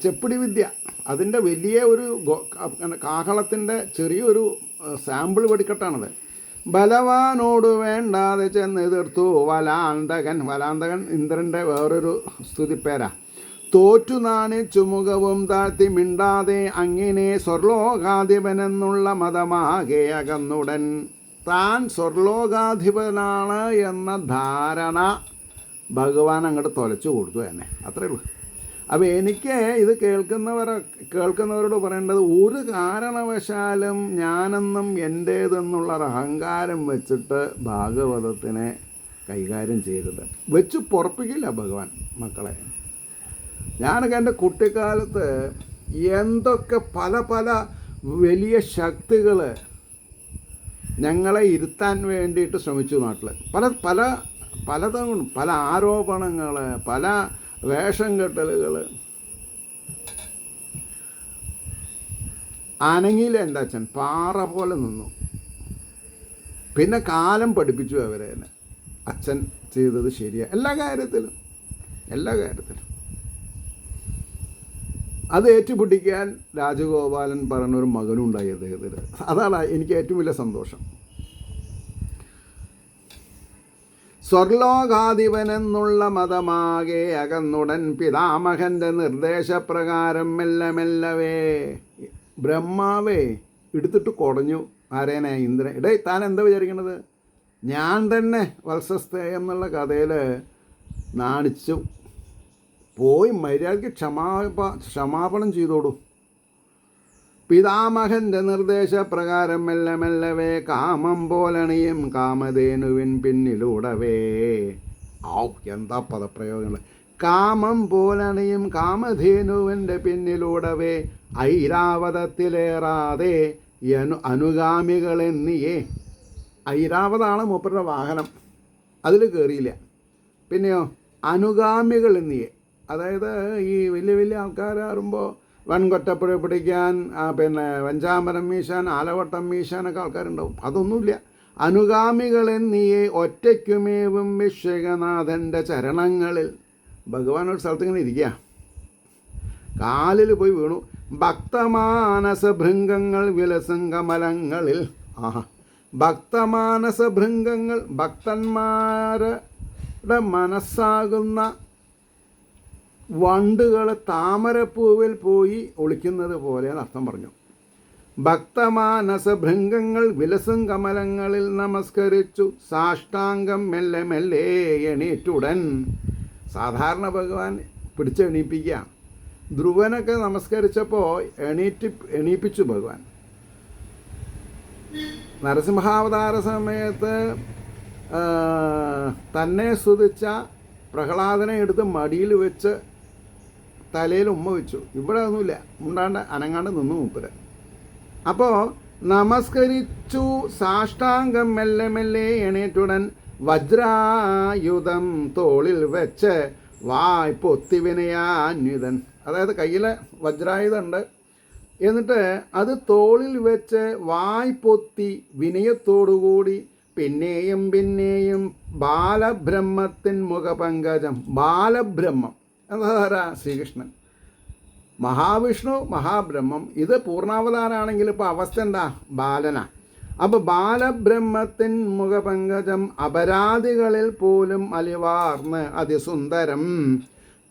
ചെപ്പിടി വിദ്യ. അതിൻ്റെ വലിയ ഒരു കാഹളത്തിൻ്റെ ചെറിയൊരു സാമ്പിൾ വെടിക്കെട്ടാണത്. ബലവാനോട് വേണ്ടാതെ ചെന്ന് എതിർത്തു വലാന്തകൻ. വലാന്തകൻ ഇന്ദ്രൻ്റെ വേറൊരു സ്തുതിപ്പേരാ. തോറ്റു നാണിച്ചു മുഖവും താഴ്ത്തി മിണ്ടാതെ അങ്ങനെ സ്വർലോകാധിപനെന്നുള്ള മതമാകെ അകന്നുടൻ. താൻ സ്വർലോകാധിപനാണ് എന്ന ധാരണ ഭഗവാൻ അങ്ങോട്ട് തൊലച്ചു കൊടുത്തു തന്നെ. അത്രയേ ഉള്ളൂ. അപ്പോൾ എനിക്ക് ഇത് കേൾക്കുന്നവരോട് പറയേണ്ടത്, ഒരു കാരണവശാലും ഞാനെന്നും എൻ്റേതെന്നുള്ള അഹങ്കാരം വെച്ചിട്ട് ഭാഗവതത്തിനെ കൈകാര്യം ചെയ്തത് വെച്ച് പൊറപ്പിക്കില്ല ഭഗവാൻ മക്കളെ. ഞാനൊക്കെ എൻ്റെ കുട്ടിക്കാലത്ത് എന്തൊക്കെ പല പല വലിയ ശക്തികൾ ഞങ്ങളെ ഇരുത്താൻ വേണ്ടിയിട്ട് ശ്രമിച്ചു നാട്ടിൽ. പലതും പല ആരോപണങ്ങൾ, പല വേഷം കെട്ടലുകൾ. അനങ്ങിയില്ല എൻ്റെ അച്ഛൻ, പാറ പോലെ നിന്നു. പിന്നെ കാലം പഠിപ്പിച്ചു അവരെ തന്നെ. അച്ഛൻ ചെയ്തത് ശരിയാണ് എല്ലാ കാര്യത്തിലും. അത് ഏറ്റുപിടിക്കാൻ രാജഗോപാലൻ പറഞ്ഞൊരു മകനുണ്ടായി അദ്ദേഹത്തിന്. അതാണ് എനിക്ക് ഏറ്റവും വലിയ സന്തോഷം. സ്വർലോകാധിപനെന്നുള്ള മതമാകെ അകന്നുടൻ പിതാമഹൻ്റെ നിർദ്ദേശപ്രകാരം മെല്ലവേ ബ്രഹ്മാവേ എടുത്തിട്ട് കുടഞ്ഞു. ആരേനെ? ഇന്ദ്രൻ. താൻ എന്താ വിചാരിക്കണത്? ഞാൻ തന്നെ വത്സസ്തേയം എന്നുള്ള കഥയിൽ നാണിച്ചു പോയി മര്യാദയ്ക്ക് ക്ഷമാപണം ചെയ്തോടൂ. പിതാമഹൻ്റെ നിർദ്ദേശപ്രകാരം മെല്ലവേ കാമം പോലണിയും കാമധേനുവിൻ പിന്നിലൂടവേ. എന്താ പദപ്രയോഗങ്ങൾ! കാമം പോലണിയും കാമധേനുവിൻ്റെ പിന്നിലൂടവേ ഐരാവതത്തിലേറാതെ അനുഗാമികളെന്നിയേ. ഐരാവതാണ് മൂപ്പരുടെ വാഹനം, അതിൽ കയറിയില്ല. പിന്നെയോ അനുഗാമികൾ എന്നിയേ, അതായത് ഈ വലിയ വലിയ ആൾക്കാരാകുമ്പോൾ വൻകൊറ്റപ്പുഴ പിടിക്കാൻ, പിന്നെ വെഞ്ചാമരം വീശാൻ, ആലവട്ടം വീശാനൊക്കെ ആൾക്കാരുണ്ടാവും. അതൊന്നുമില്ല. അനുഗാമികളെന്നിയേ ഒറ്റയ്ക്കുമേവും വിശ്വനാഥൻ്റെ ചരണങ്ങളിൽ. ഭഗവാൻ ഒരു സ്ഥലത്ത് ഇങ്ങനെ ഇരിക്കുക, കാലിൽ പോയി വീണു. ഭക്തമാനസഭൃംഗങ്ങൾ വിലസും കമലങ്ങളിൽ. ഭക്തമാനസഭൃംഗങ്ങൾ, ഭക്തന്മാരുടെ മനസ്സാകുന്ന വണ്ടുകൾ താമരപ്പൂവിൽ പോയി ഒളിക്കുന്നത് പോലെയാണ് അർത്ഥം പറഞ്ഞു. ഭക്തമാനസഭൃംഗങ്ങൾ വിലസും കമലങ്ങളിൽ നമസ്കരിച്ചു സാഷ്ടാംഗം മെല്ലെ എണീറ്റുടൻ. സാധാരണ ഭഗവാൻ പിടിച്ചെണീപ്പിക്കുക. ധ്രുവനൊക്കെ നമസ്കരിച്ചപ്പോൾ എണീപ്പിച്ചു ഭഗവാൻ. നരസിംഹാവതാര സമയത്ത് തന്നെ സ്തുതിച്ച പ്രഹ്ലാദനെ എടുത്ത് മടിയിൽ വെച്ച് തലയിൽ ഉമ്മ വെച്ചു. ഇവിടെ ഒന്നുമില്ല, മുണ്ടാണ്ട് അനങ്ങാണ്ട് നിന്നു മൂപ്പര്. അപ്പോൾ നമസ്കരിച്ചു സാഷ്ടാംഗം മെല്ലെ എണീറ്റുടൻ വജ്രായുധം തോളിൽ വെച്ച് വായ് പൊത്തി വിനയാന്വിതൻ. അതായത് കയ്യിൽ വജ്രായുധം ഉണ്ട്, എന്നിട്ട് അത് തോളിൽ വെച്ച് വായ് പൊത്തി വിനയത്തോടുകൂടി പിന്നെയും ബാലബ്രഹ്മത്തിൻ മുഖപങ്കജം. ബാലബ്രഹ്മം എന്താ? ശ്രീകൃഷ്ണൻ. മഹാവിഷ്ണു മഹാബ്രഹ്മം. ഇത് പൂർണ്ണാവതാരാണെങ്കിൽ ഇപ്പോൾ അവസ്ഥ എന്താ? ബാലനാ. അപ്പോൾ ബാലബ്രഹ്മത്തിൻ മുഖപങ്കജം അപരാധികളിൽ പോലും അലിവാർന്ന് അതിസുന്ദരം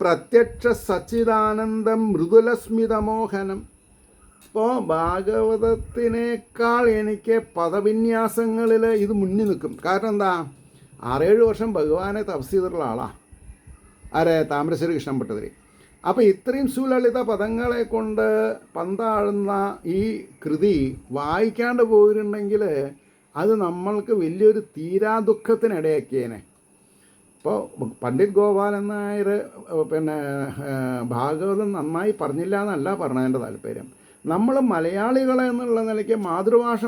പ്രത്യക്ഷ സച്ചിദാനന്ദം മൃദുലസ്മിതമോഹനം. ഇപ്പോൾ ഭാഗവതത്തിനേക്കാൾ എനിക്ക് പദവിന്യാസങ്ങളിൽ ഇത് മുന്നിൽ നിൽക്കും. കാരണം എന്താ? 6-7 വർഷം ഭഗവാനെ തപസ് ചെയ്തിട്ടുള്ള ആളാണ്. ആരെ? താമരശ്ശേരി കൃഷ്ണൻ ഭട്ടതിരി. അപ്പോൾ ഇത്രയും സുലളിത പദങ്ങളെ കൊണ്ട് പന്താഴുന്ന ഈ കൃതി വായിക്കാണ്ട് പോയിട്ടുണ്ടെങ്കിൽ അത് നമ്മൾക്ക് വലിയൊരു തീരാദുഃഖത്തിനിടയാക്കിയേനെ. ഇപ്പോൾ പണ്ഡിറ്റ് ഗോപാലൻ നായർ പിന്നെ ഭാഗവതം നന്നായി പറഞ്ഞില്ല എന്നല്ല പറഞ്ഞതിൻ്റെ താല്പര്യം. നമ്മൾ മലയാളികളെ എന്നുള്ള നിലയ്ക്ക് മാതൃഭാഷ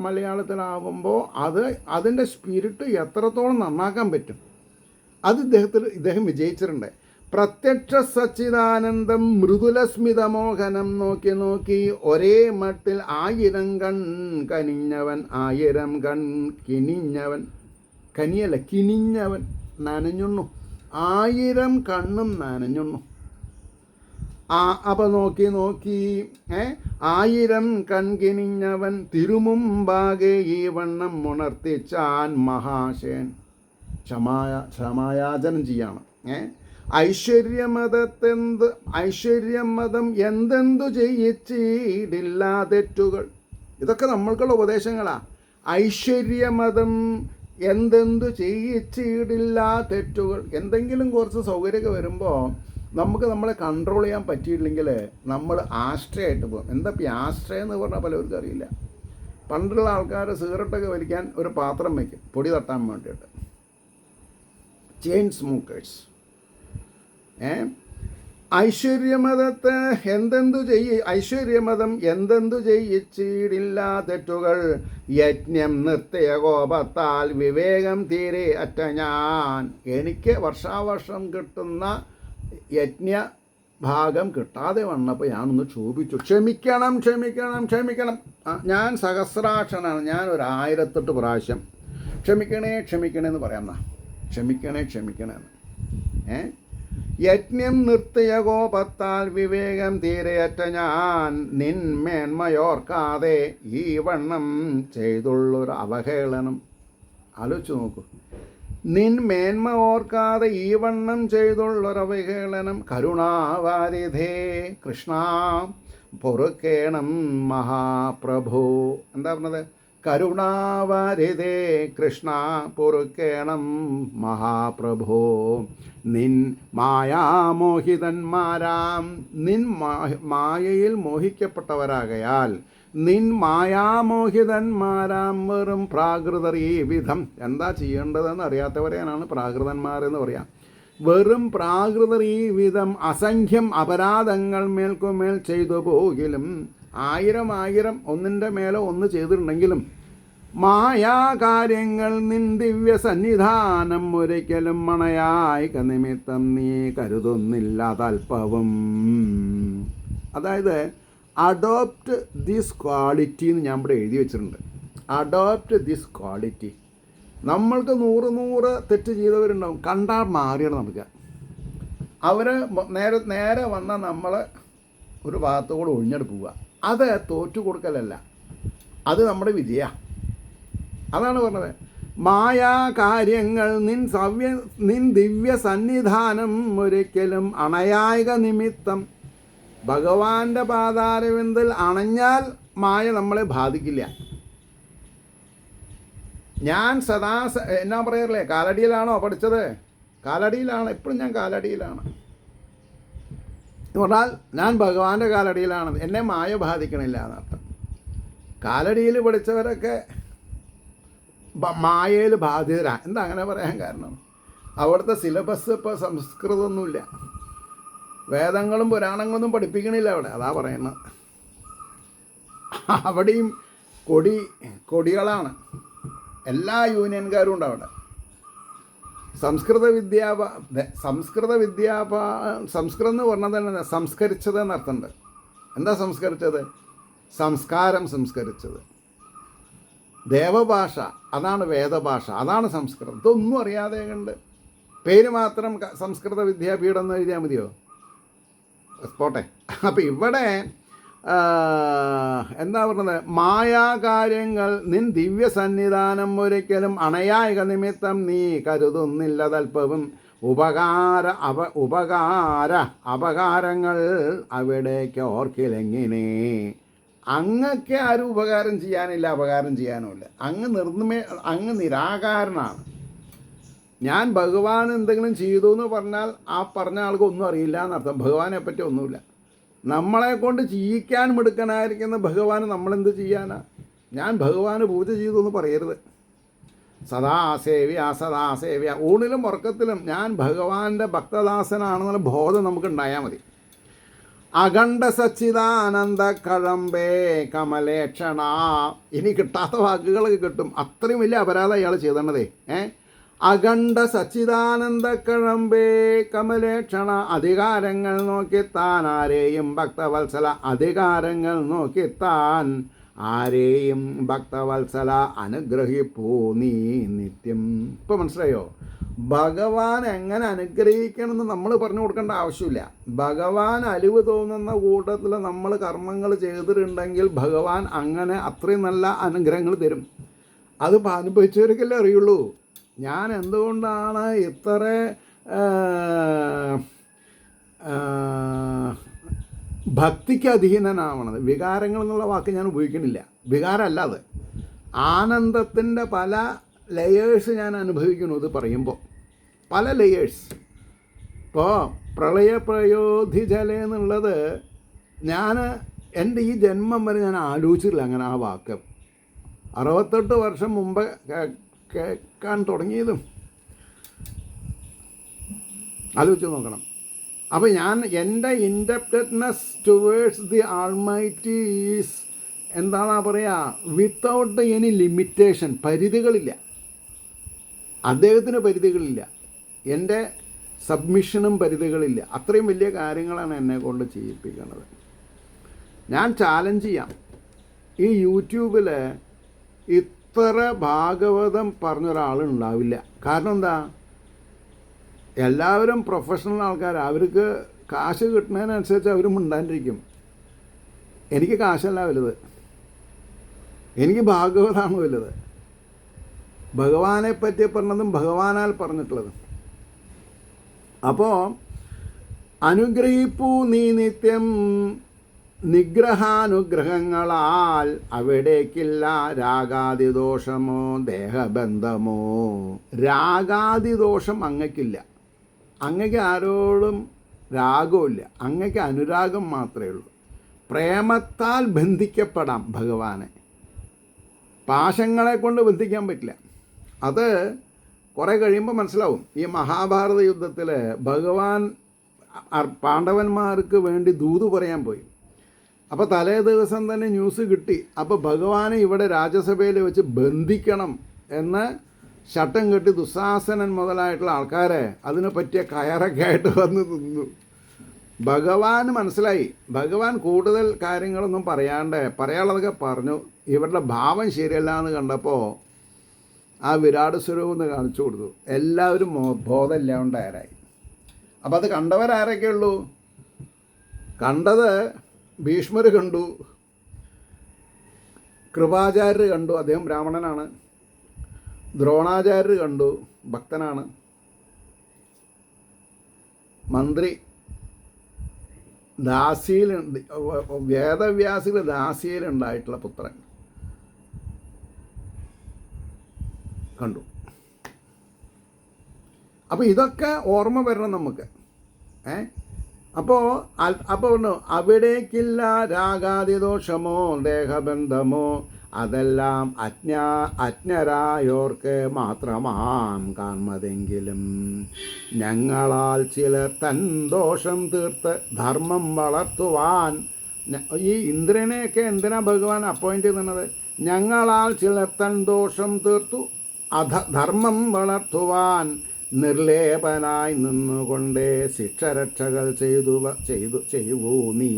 മലയാളത്തിലാവുമ്പോൾ അതിൻ്റെ സ്പിരിറ്റ് എത്രത്തോളം നന്നാക്കാൻ പറ്റും അത് ഇദ്ദേഹം വിജയിച്ചിട്ടുണ്ട്. പ്രത്യക്ഷ സച്ചിദാനന്ദം മൃദുലസ്മിതമോഹനം നോക്കി ഒരേ മട്ടിൽ 1000 കൺ കനിഞ്ഞവൻ 1000 കൺ കിനിഞ്ഞവൻ, കനിയല്ല കിനിഞ്ഞവൻ, നനഞ്ഞുണ്ണു. 1000 കണ്ണും നനഞ്ഞുണ്ണു. അപ്പോൾ നോക്കി 1000 കൺകിനിഞ്ഞവൻ തിരുമുമ്പാകെ ഈ വണ്ണം ഉണർത്തിച്ചാൻ മഹാശേൻ. ക്ഷമായാചനം ചെയ്യാണ്. ഐശ്വര്യമതം എന്തെന്തു ചെയ്യിച്ചിടില്ല തെറ്റുകൾ. ഇതൊക്കെ നമ്മൾക്കുള്ള ഉപദേശങ്ങളാണ്. ഐശ്വര്യമതം എന്തെന്തു ചെയ്യിച്ചിടില്ല തെറ്റുകൾ. എന്തെങ്കിലും കുറച്ച് സൗകര്യമൊക്കെ വരുമ്പോൾ നമുക്ക് നമ്മളെ കൺട്രോൾ ചെയ്യാൻ പറ്റിയില്ലെങ്കിൽ നമ്മൾ ആശ്രയമായിട്ട് പോകും. എന്താ ഈ ആശ്രയം എന്ന് പറഞ്ഞാൽ പലർക്കും അറിയില്ല. പണ്ടുള്ള ആൾക്കാർ സിഗരറ്റൊക്കെ വലിക്കാൻ ഒരു പാത്രം വയ്ക്കും പൊടി തട്ടാൻ വേണ്ടിയിട്ട്. Chain smokers. ഐശ്വര്യമതം എന്തെന്തു ചെയ്യിച്ചിടില്ല തെറ്റുകൾ, യജ്ഞം നിർത്തിയ കോപത്താൽ വിവേകം തീരെ അറ്റ ഞാൻ. എനിക്ക് വർഷാവർഷം കിട്ടുന്ന യജ്ഞ ഭാഗം കിട്ടാതെ വന്നപ്പോൾ ഞാനൊന്ന് ക്ഷോഭിച്ചു. ക്ഷമിക്കണം. ഞാൻ സഹസ്രാക്ഷനാണ്. ഞാൻ ഒരു 1008 പ്രാവശ്യം ക്ഷമിക്കണേന്ന് പറയാം. ക്ഷമിക്കണേ. യജ്ഞം നിർത്തിയ കോപത്താൽ വിവേകം തീരെയറ്റ ഞാൻ, നിന്മേന്മയോർക്കാതെ ഈ വണ്ണം ചെയ്തുള്ളൊരു അവഹേളനം. ആലോചിച്ച് നോക്കൂ. നിന്മേന്മ ഓർക്കാതെ ഈ വണ്ണം ചെയ്തുള്ളൊരവഹേളനം. കരുണാവാരിധേ കൃഷ്ണ പൊറുക്കേണം മഹാപ്രഭു. എന്താ പറഞ്ഞത്? കരുണാവാരിധേ കൃഷ്ണ പൊറുക്കേണം മഹാപ്രഭു. നിൻ മായാമോഹിതന്മാരാം, നിൻ മായയിൽ മോഹിക്കപ്പെട്ടവരാകയാൽ, നിൻ മായാമോഹിതന്മാരാം വെറും പ്രാകൃതർ ഈ വിധം. എന്താ ചെയ്യേണ്ടതെന്ന് അറിയാത്തവരെയാണ് പ്രാകൃതന്മാരെന്ന് പറയാം. വെറും പ്രാകൃതർ ഈ വിധം അസംഖ്യം അപരാധങ്ങൾ മേൽക്കുമേൽ ചെയ്തു പോകിലും, 1000 ഒന്നിൻ്റെ മേലെ ഒന്ന് ചെയ്തിട്ടുണ്ടെങ്കിലും മായാകാര്യങ്ങൾ നിൻ ദിവ്യ സന്നിധാനം ഒരിക്കലും മണയായിക നിമിത്തം നീ കരുതുന്നില്ല തൽപ്പവും. അതായത് അഡോപ്റ്റ് ദിസ് ക്വാളിറ്റി എന്ന് ഞാൻ ഇവിടെ എഴുതി വെച്ചിട്ടുണ്ട്. Adopt this quality. നമ്മൾക്ക് 100 തെറ്റ് ചെയ്തവരുണ്ടാവും. കണ്ടാൽ മാറിയാണ് നമുക്ക്. അവർ നേരെ വന്നാൽ നമ്മൾ ഒരു ഭാഗത്തോടെ ഒഴിഞ്ഞെടുത്ത് പോവുക. അത് തോറ്റു കൊടുക്കലല്ല, അത് നമ്മുടെ വിജയമാണ്. അതാണ് പറഞ്ഞത്. മായാകാര്യങ്ങൾ നിൻ ദിവ്യ സന്നിധാനം ഒരിക്കലും അണയായിക നിമിത്തം. ഭഗവാന്റെ പാതാരവിന്ദിൽ അണഞ്ഞാൽ മായ നമ്മളെ ബാധിക്കില്ല. ഞാൻ സദാ എന്നാ പറയാറില്ലേ, കാലടിയിലാണോ പഠിച്ചത്? കാലടിയിലാണ്. എപ്പോഴും ഞാൻ കാലടിയിലാണ് എന്ന് പറഞ്ഞാൽ ഞാൻ ഭഗവാന്റെ കാലടിയിലാണ്. എന്നെ മായ ബാധിക്കണില്ല എന്നർത്ഥം. കാലടിയിൽ പഠിച്ചവരൊക്കെ മായയിൽ ബാധിതരാണ്. എന്താ അങ്ങനെ പറയാൻ കാരണം? അവിടുത്തെ സിലബസ് ഇപ്പോൾ സംസ്കൃതമൊന്നുമില്ല. വേദങ്ങളും പുരാണങ്ങളൊന്നും പഠിപ്പിക്കണില്ല അവിടെ. അതാ പറയുന്നത്. അവിടെയും കൊടികളാണ്. എല്ലാ യൂണിയൻകാരും ഉണ്ട് അവിടെ. സംസ്കൃതം എന്ന് പറഞ്ഞാൽ തന്നെ സംസ്കരിച്ചത് എന്നർത്ഥമുണ്ട്. എന്താ സംസ്കരിച്ചത്? സംസ്കാരം സംസ്കരിച്ചത്. ദേവഭാഷ അതാണ് വേദഭാഷ, അതാണ് സംസ്കൃതം. ഇതൊന്നും അറിയാതെ കണ്ട് പേര് മാത്രം സംസ്കൃത വിദ്യാപീഠം എന്ന് എഴുതിയാൽ മതിയോ? പോട്ടെ. അപ്പം ഇവിടെ എന്താ പറഞ്ഞത്? മായാകാര്യങ്ങൾ നിൻ ദിവ്യ സന്നിധാനം ഒരിക്കലും അണയായിക നിമിത്തം നീ കരുതുന്നില്ല തൽപ്പവും. അപകാരങ്ങൾ അവിടേക്ക് ഓർക്കിലെങ്ങിനെ. അങ്ങക്ക് ആരും ഉപകാരം ചെയ്യാനില്ല, അപകാരം ചെയ്യാനുമില്ല. അങ്ങ് നിരാകാരനാണ്. ഞാൻ ഭഗവാൻ എന്തെങ്കിലും ചെയ്തു എന്ന് പറഞ്ഞാൽ ആ പറഞ്ഞ ആൾക്ക് ഒന്നും അറിയില്ല എന്നർത്ഥം. ഭഗവാനെ പറ്റി ഒന്നുമില്ല. നമ്മളെ കൊണ്ട് ചെയ്യിക്കാൻ മിടുക്കനായിരിക്കുന്ന ഭഗവാന് നമ്മളെന്ത് ചെയ്യാനാ? ഞാൻ ഭഗവാന് പൂജ ചെയ്തു എന്ന് പറയരുത്. സദാസേവ്യ ഊണിലും ഉറക്കത്തിലും ഞാൻ ഭഗവാന്റെ ഭക്തദാസനാണെന്നുള്ള ബോധം നമുക്ക് ഉണ്ടായാൽ മതി. അഖണ്ഡ സച്ചിദാനന്ദ കഴമ്പേ കമലേക്ഷണ. ഇനി കിട്ടാത്ത വാക്കുകളൊക്കെ കിട്ടും. അത്രയും വലിയ അപരാധം അയാൾ ചെയ്തണതേ. അഖണ്ഡ സച്ചിദാനന്ദ കഴമ്പേ കമലേക്ഷണ. അധികാരങ്ങൾ നോക്കിത്താൻ ആരെയും ഭക്തവത്സല. അധികാരങ്ങൾ നോക്കിത്താൻ ആരെയും ഭക്തവത്സല അനുഗ്രഹിപ്പൂ നീ നിത്യം. ഇപ്പം മനസ്സിലായോ? ഭഗവാൻ എങ്ങനെ അനുഗ്രഹിക്കണമെന്ന് നമ്മൾ പറഞ്ഞു കൊടുക്കേണ്ട ആവശ്യമില്ല. ഭഗവാൻ അലിവ് തോന്നുന്ന കൂട്ടത്തിൽ നമ്മൾ കർമ്മങ്ങൾ ചെയ്തിട്ടുണ്ടെങ്കിൽ ഭഗവാൻ അങ്ങനെ അത്രയും നല്ല അനുഗ്രഹങ്ങൾ തരും. അത് അനുഭവിച്ചവർക്കല്ലേ അറിയുള്ളൂ. ഞാൻ എന്തുകൊണ്ടാണ് ഇത്ര ഭക്തിക്ക് അധീനനാവണത്? വികാരങ്ങൾ എന്നുള്ള വാക്ക് ഞാൻ ഉപയോഗിക്കണില്ല. വികാരമല്ല അത്. ആനന്ദത്തിൻ്റെ പല ലെയേഴ്സ് ഞാൻ അനുഭവിക്കുന്നു ഇത് പറയുമ്പോൾ. പല ലെയേഴ്സ്. ഇപ്പോൾ പ്രളയപ്രയോധി ജല എന്നുള്ളത് ഞാൻ എൻ്റെ ഈ ജന്മം വരെ ഞാൻ ആലോചിച്ചിട്ടില്ല അങ്ങനെ ആ വാക്ക്. 68 വർഷം മുമ്പ് കേൾക്കാൻ തുടങ്ങിയതും ആലോചിച്ച് നോക്കണം. അപ്പോൾ എൻ്റെ ഇൻഡപ്റ്റഡ്നെസ് ടുവേഴ്സ് ദി ആൾമൈറ്റി ഈസ് എന്താണെന്നാ പറയുക, വിത്തൗട്ട് എനി ലിമിറ്റേഷൻ. പരിധികളില്ല, അദ്ദേഹത്തിന് പരിധികളില്ല, എൻ്റെ സബ്മിഷനും പരിധികളില്ല. അത്രയും വലിയ കാര്യങ്ങളാണ് എന്നെ കൊണ്ട് ചെയ്യിപ്പിക്കുന്നത്. ഞാൻ ചാലഞ്ച് ചെയ്യാം, ഈ യൂട്യൂബിൽ ഇത്ര ഭാഗവതം പറഞ്ഞൊരാളുണ്ടാവില്ല. കാരണം എന്താ, എല്ലാവരും പ്രൊഫഷണൽ ആൾക്കാർ, അവർക്ക് കാശ് കിട്ടുന്നതിനനുസരിച്ച് അവർ മിണ്ടാണ്ടിരിക്കും. എനിക്ക് കാശല്ല വലുത്, എനിക്ക് ഭാഗവതമാണ് വലുത്. ഭഗവാനെ പറ്റി പറഞ്ഞതും ഭഗവാനാൽ പറഞ്ഞിട്ടുള്ളത്. അപ്പോൾ അനുഗ്രഹിപ്പൂ നീ നിത്യം നിഗ്രഹാനുഗ്രഹങ്ങളാൽ, അവിടേക്കില്ല രാഗാതിദോഷമോ ദേഹബന്ധമോ. രാഗാതിദോഷം അങ്ങയ്ക്കില്ല, അങ്ങയ്ക്ക് ആരോടും രാഗമില്ല, അങ്ങയ്ക്ക് അനുരാഗം മാത്രമേ ഉള്ളൂ. പ്രേമത്താൽ ബന്ധിക്കപ്പെടാം ഭഗവാനെ, പാശങ്ങളെ കൊണ്ട് ബന്ധിക്കാൻ പറ്റില്ല. അത് കുറേ കഴിയുമ്പോൾ മനസ്സിലാവും. ഈ മഹാഭാരത യുദ്ധത്തിൽ ഭഗവാൻ പാണ്ഡവന്മാർക്ക് വേണ്ടി ദൂത് പറയാൻ പോയി. അപ്പോൾ തലേ ദിവസം തന്നെ ന്യൂസ് കിട്ടി, അപ്പോൾ ഭഗവാനെ ഇവിടെ രാജ്യസഭയിൽ വെച്ച് ബന്ധിക്കണം എന്ന് ശട്ടം കെട്ടി ദുശാസനൻ മുതലായിട്ടുള്ള ആൾക്കാരെ അതിനെ പറ്റിയ കയറൊക്കെ ആയിട്ട് വന്ന് നിന്നു. ഭഗവാന് മനസ്സിലായി. ഭഗവാൻ കൂടുതൽ കാര്യങ്ങളൊന്നും പറയാനുള്ളതൊക്കെ പറഞ്ഞു. ഇവരുടെ ഭാവം ശരിയല്ല എന്ന് കണ്ടപ്പോൾ ആ വിരാട് സ്വരൂപം ഒന്ന് കാണിച്ചു കൊടുത്തു. എല്ലാവരും ബോധമില്ലാണ്ടായി. അപ്പോൾ അത് കണ്ടവരാരൊക്കെ ഉള്ളൂ? കണ്ടത് ഭീഷ്മർ കണ്ടു, കൃപാചാര്യർ കണ്ടു, അദ്ദേഹം ബ്രാഹ്മണനാണ്. ദ്രോണാചാര്യർ കണ്ടു, ഭക്തനാണ്. മന്ത്രി ദാസിയിൽ, വേദവ്യാസിൽ ദാസിയിലുണ്ടായിട്ടുള്ള പുത്രൻ കണ്ടു. അപ്പോൾ ഇതൊക്കെ ഓർമ്മ വരണം നമുക്ക്. അപ്പോൾ പറഞ്ഞു, അവിടേക്കില്ല രാഗാതിദോഷമോ ദേഹബന്ധമോ, അതെല്ലാം അജ്ഞരായോർക്ക് മാത്രമാം കാൺമതെങ്കിലും, ഞങ്ങളാൽ ചിലർ തൻ ദോഷം തീർത്ത് ധർമ്മം വളർത്തുവാൻ. ഈ ഇന്ദ്രനെയൊക്കെ എന്തിനാ ഭഗവാൻ അപ്പോയിൻ്റ് ചെയ്യുന്നത്? ഞങ്ങളാൽ ചിലർ തൻ ദോഷം തീർത്തു ധർമ്മം വളർത്തുവാൻ, നിർലേപനായി നിന്നുകൊണ്ടേ ശിക്ഷരക്ഷകൾ ചെയ്യൂ നീ.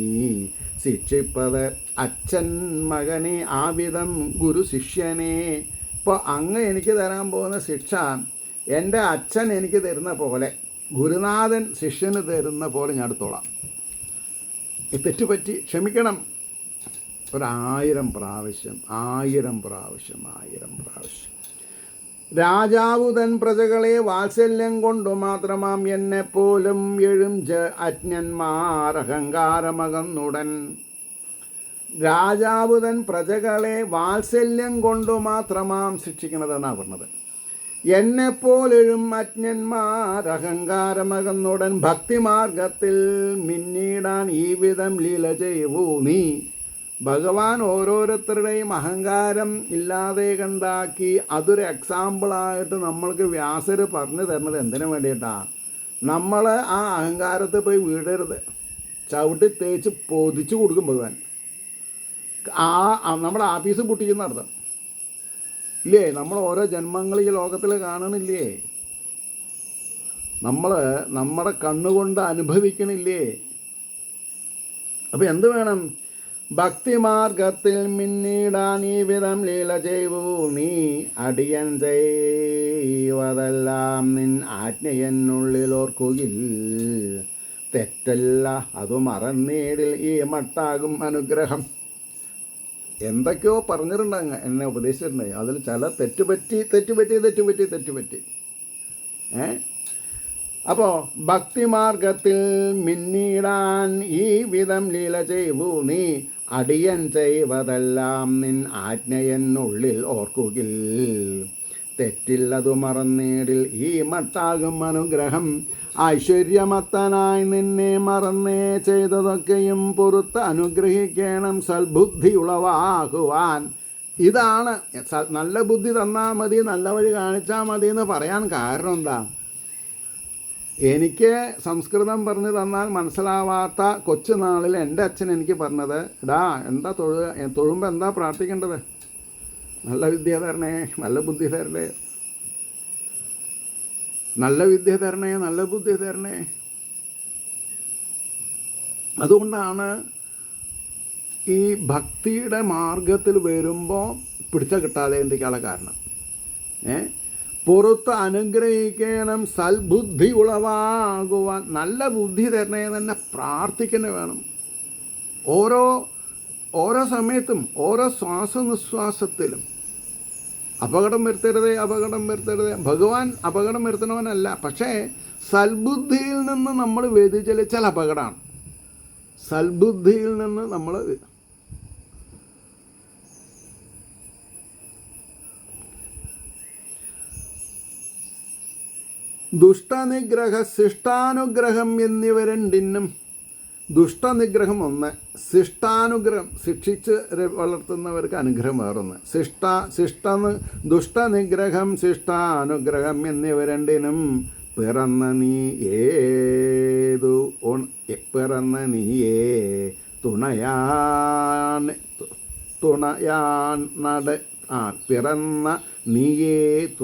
ശിക്ഷിപ്പത് അച്ഛൻ മകനെ ആവിധം ഗുരു ശിഷ്യനെ. ഇപ്പോൾ അങ്ങ് എനിക്ക് തരാൻ പോകുന്ന ശിക്ഷ എൻ്റെ അച്ഛൻ എനിക്ക് തരുന്ന പോലെ, ഗുരുനാഥൻ ശിഷ്യന് തരുന്ന പോലെ ഞാൻ എടുത്തോളാം. ഈ തെറ്റുപറ്റി ക്ഷമിക്കണം. 1000 പ്രാവശ്യം, 1000 പ്രാവശ്യം, 1000 പ്രാവശ്യം. രാജാവുതൻ പ്രജകളെ വാത്സല്യം കൊണ്ടു മാത്രമാം എന്നെപ്പോലും എഴും അജ്ഞന്മാർ അഹങ്കാരമകന്നുടൻ. രാജാവുതൻ പ്രജകളെ വാത്സല്യം കൊണ്ടു മാത്രമാം ശിക്ഷിക്കണതെന്നാണ് പറഞ്ഞത്. എന്നെപ്പോലെഴും അജ്ഞന്മാർ അഹങ്കാരമകന്നുടൻ, ഭക്തിമാർഗത്തിൽ മിന്നിടാൻ ഈ വിധം ലീല ചെയ്യൂ നീ. ഭഗവാൻ ഓരോരുത്തരുടെയും അഹങ്കാരം ഇല്ലാതെ കണ്ടാക്കി അതൊരു എക്സാമ്പിളായിട്ട് നമ്മൾക്ക് വ്യാസർ പറഞ്ഞു തരുന്നത് എന്തിനു വേണ്ടിയിട്ടാണ്? നമ്മൾ ആ അഹങ്കാരത്തെ പോയി വീഴരുത്, ചവിട്ടി തേച്ച് പൊതിച്ചു കൊടുക്കും ഭഗവാൻ. നമ്മുടെ ആഫീസ് പൊട്ടിക്കുന്ന അർത്ഥം ഇല്ലേ? നമ്മൾ ഓരോ ജന്മങ്ങൾ ഈ ലോകത്തിൽ കാണണില്ലേ? നമ്മൾ നമ്മുടെ കണ്ണുകൊണ്ട് അനുഭവിക്കണില്ലേ? അപ്പോൾ എന്ത് വേണം? ഭക്തിമാർഗത്തിൽ മിന്നിടാൻ ഈ വിധം ലീല ചെയ്യൂ നീ. അടിയൻ ചെയ്വതെല്ലാം നിൻ ആജ്ഞയെന്നുള്ളിൽ ഓർക്കുകിൽ, തെറ്റല്ല അതു മറന്നേരിൽ ഈ മട്ടാകും അനുഗ്രഹം. എന്തൊക്കെയോ പറഞ്ഞിട്ടുണ്ടങ്ങ്, എന്നെ ഉപദേശിച്ചിട്ടുണ്ടായി. അതിൽ ചില തെറ്റുപറ്റി. അപ്പോൾ ഭക്തിമാർഗത്തിൽ മിന്നിടാൻ ഈ വിധം ലീല ചെയ്യൂ നീ. അടിയൻ ചെയ്വതെല്ലാം നിൻ ആജ്ഞയെന്നുള്ളിൽ ഓർക്കുകിൽ, തെറ്റില്ലതു മറന്നേടിൽ ഈ മട്ടാകും അനുഗ്രഹം. ഐശ്വര്യമത്തനായി നിന്നെ മറന്നേ ചെയ്തതൊക്കെയും പുറത്ത് അനുഗ്രഹിക്കണം സൽബുദ്ധി ഉളവാക്കുവാൻ. ഇതാണ് നല്ല ബുദ്ധി തന്നാൽ മതി, നല്ല വഴി കാണിച്ചാൽ മതി എന്ന് പറയാൻ കാരണം എന്താ? എനിക്ക് സംസ്കൃതം പറഞ്ഞു തന്നാൽ മനസ്സിലാവാത്ത കൊച്ചുനാളിൽ എൻ്റെ അച്ഛൻ എനിക്ക് പറഞ്ഞത്, എടാ എന്താ തൊഴുമ്പോൾ എന്താ പ്രാർത്ഥിക്കേണ്ടത്? നല്ല വിദ്യ തരണേ, നല്ല ബുദ്ധി തരണേ, നല്ല വിദ്യ തരണേ, നല്ല ബുദ്ധി തരണേ. അതുകൊണ്ടാണ് ഈ ഭക്തിയുടെ മാർഗത്തിൽ വരുമ്പോൾ പിടിച്ച കിട്ടാതെ എന്തൊക്കെയുള്ള കാരണം. പുറത്ത് അനുഗ്രഹിക്കണം, സൽബുദ്ധി ഉളവാകുവാൻ, നല്ല ബുദ്ധി തരണേ തന്നെ പ്രാർത്ഥിക്കുന്നത് വേണം. ഓരോ സമയത്തും ഓരോ ശ്വാസനിശ്വാസത്തിലും അപകടം വരുത്തരുതേ, അപകടം വരുത്തരുതേ. ഭഗവാൻ അപകടം വരുത്തണവനല്ല, പക്ഷേ സൽബുദ്ധിയിൽ നിന്ന് നമ്മൾ വ്യതിചലിച്ചാൽ അപകടമാണ്. സൽബുദ്ധിയിൽ നിന്ന് നമ്മൾ ദുഷ്ടനിഗ്രഹ ശിഷ്ടാനുഗ്രഹം എന്നിവ രണ്ടിനും, ദുഷ്ടനിഗ്രഹം ഒന്ന്, ശിഷ്ടാനുഗ്രഹം ശിക്ഷിച്ച് വളർത്തുന്നവർക്ക് അനുഗ്രഹം വേറൊന്ന്. ദുഷ്ടനിഗ്രഹം ശിഷ്ടാനുഗ്രഹം എന്നിവ രണ്ടിനും പിറന്ന നീയേ പിറന്ന നീയേ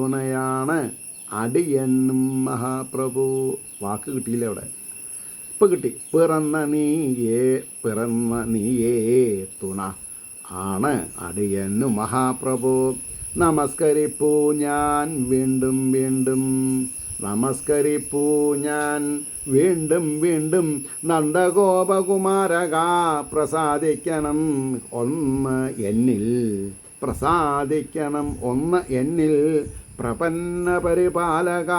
തുണയാണ് അടിയനും മഹാപ്രഭു. വാക്ക് കിട്ടിയില്ല അവിടെ, ഇപ്പം കിട്ടി. പിറന്ന നീയേ തുണ ആണ് അടിയനു മഹാപ്രഭു. നമസ്കരിപ്പൂ ഞാൻ വീണ്ടും വീണ്ടും, നമസ്കരിപ്പൂ ഞാൻ വീണ്ടും വീണ്ടും. നന്ദഗോപകുമാരക പ്രസാദിക്കണം ഒന്ന് എന്നിൽ, പ്രസാദിക്കണം ഒന്ന് എന്നിൽ. പ്രപന്ന പരിപാലക,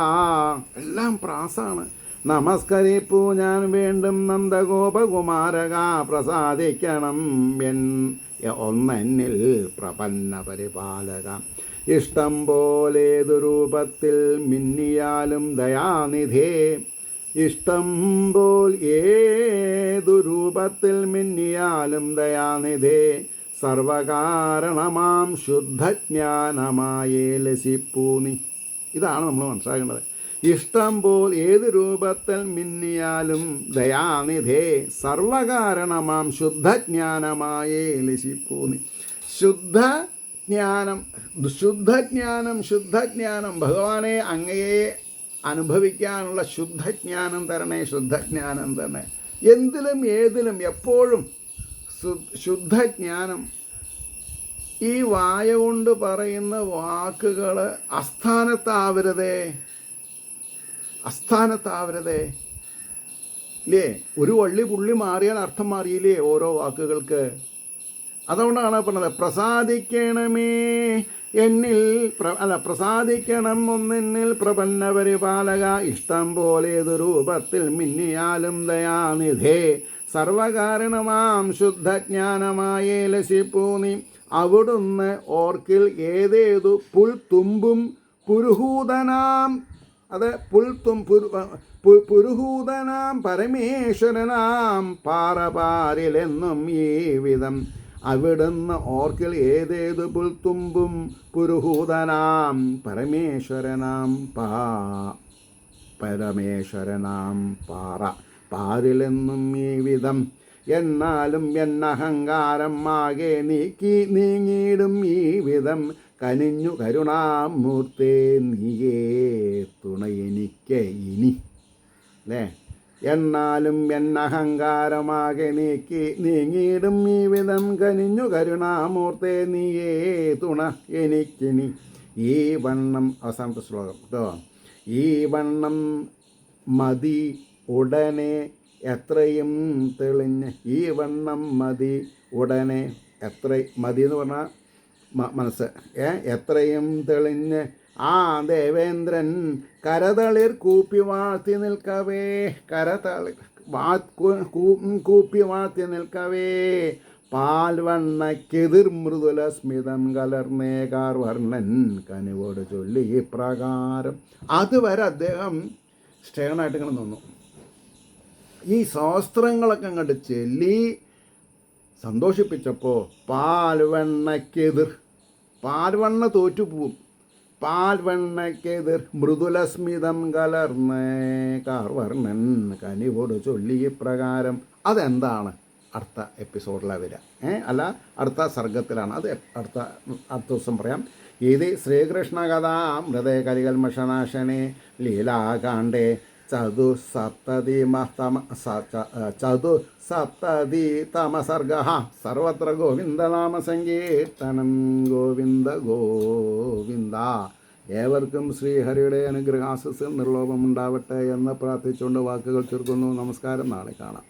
എല്ലാം പ്രാസാണ്. നമസ്കരിപ്പൂ ഞാൻ വീണ്ടും നന്ദഗോപകുമാരക പ്രസാദിക്കണം ഒന്നെന്നിൽ, പ്രപന്ന പരിപാലക. ഇഷ്ടം പോലേതു രൂപത്തിൽ മിന്നിയാലും ദയാനിധേ, ഇഷ്ടം പോൽ ഏതു രൂപത്തിൽ മിന്നിയാലും ദയാനിധേ. സർവകാരണമാം ശുദ്ധജ്ഞാനമായേ ലസിപ്പൂനി. ഇതാണ് നമ്മൾ മനസ്സിലാക്കേണ്ടത്. ഇഷ്ടം പോൽ ഏത് രൂപത്തിൽ മിന്നിയാലും ദയാനിധേ, സർവകാരണമാം ശുദ്ധജ്ഞാനമായേ ലസിപ്പൂനി. ശുദ്ധജ്ഞാനം ഭഗവാനെ അങ്ങയെ അനുഭവിക്കാനുള്ള ശുദ്ധജ്ഞാനം തരണേ, ശുദ്ധജ്ഞാനം തരണേ. എന്തിലും ഏതിലും എപ്പോഴും ശുദ്ധജ്ഞാനം. ഈ വായ കൊണ്ട് പറയുന്ന വാക്കുകൾ അസ്ഥാനത്താവരുതേ ഇല്ലേ? ഒരു വള്ളി പുള്ളി മാറിയാൽ അർത്ഥം മാറിയില്ലേ ഓരോ വാക്കുകൾക്ക്? അതുകൊണ്ടാണ് പറഞ്ഞത് പ്രസാദിക്കണമേ എന്നിൽ, പ്രസാദിക്കണം ഒന്നെന്നിൽ പ്രപന്ന പരിപാലക. ഇഷ്ടം പോലേതു രൂപത്തിൽ മിന്നിയാലും ദയാനിധേ, സർവകാരണമാം ശുദ്ധജ്ഞാനമായേ ലസിപ്പൂനി. അവിടുന്ന് ഓർക്കിൽ ഏതേതു പുൽത്തുമ്പും പുരുഹൂതനാം, അത് പുരുഹൂതനാം പരമേശ്വരനാം പാറപാരിലെന്നും ഈ വിധം. അവിടുന്ന് ഓർക്കിൽ ഏതേതു പുൽത്തുമ്പും പുരുഹൂതനാം പരമേശ്വരനാം പാറിലെന്നും ഈ വിധം. എന്നാലും എന്നഹങ്കാരം ആകെ നീങ്ങിയിടും ഈ വിധം. കനിഞ്ഞു കരുണാമൂർത്തേ നീയേ തുണയെനിക്ക് ഇനി, അല്ലേ? എന്നാലും എന്നഹങ്കാരമാകെ നീങ്ങിയിടും ഈ വിധം. കനിഞ്ഞു കരുണാമൂർത്തേ നീയേ തുണ എനിക്കിനി. ഈ വണ്ണം, അവസാനത്തെ ശ്ലോകം കേട്ടോ. ഈ വണ്ണം മതി ഉടനെ എത്രയും തെളിഞ്ഞ്, ഈ വണ്ണം മതി ഉടനെ. എത്ര മതി എന്ന് പറഞ്ഞാൽ മനസ്സ്, എത്രയും തെളിഞ്ഞ് ആ ദേവേന്ദ്രൻ കരതളിർ കൂപ്പി വാഴ്ത്തി നിൽക്കവേ, കൂപ്പി വാഴ്ത്തി നിൽക്കവേ. പാൽവണ്ണക്കെതിർ മൃദുല സ്മിതം കലർന്നേകാർ വർണ്ണൻ കനിവോട് ചൊല്ലി ഇപ്രകാരം. അതുവരെ അദ്ദേഹം സ്റ്റേണായിട്ട് ഇങ്ങനെ നിന്നു. ഈ ശാസ്ത്രങ്ങളൊക്കെ അങ്ങോട്ട് ചൊല്ലി സന്തോഷിപ്പിച്ചപ്പോൾ പാൽവണ്ണക്കെതിർ, പാൽവണ്ണ തോറ്റുപോവും. പാൽവെണ്ണയ്ക്കെതിർ മൃദുലസ്മിതം കലർന്ന് കാർവർണ്ണൻ കനിവോട് ചൊല്ലി ഇപ്രകാരം. അതെന്താണ് അടുത്ത എപ്പിസോഡിലാണ് വരിക, അല്ല അടുത്ത സർഗത്തിലാണ്. അത് അടുത്ത ദിവസം പറയാം. ഇത് ശ്രീകൃഷ്ണ കഥാമൃതേ കലികൽമഷനാശനെ ലീലാകാണ്ഡേ ചതുസപ്തതിതമസർഗ സർവത്ര ഗോവിന്ദനാമസങ്കീർത്തനം. ഗോവിന്ദ ഗോവിന്ദ. ഏവർക്കും ശ്രീഹരിയുടെ അനുഗ്രഹാശിസ് നിർലോഭമുണ്ടാവട്ടെ എന്ന് പ്രാർത്ഥിച്ചുകൊണ്ട് വാക്കുകൾ ചുരുക്കുന്നു. നമസ്കാരം. നാളെ കാണാം.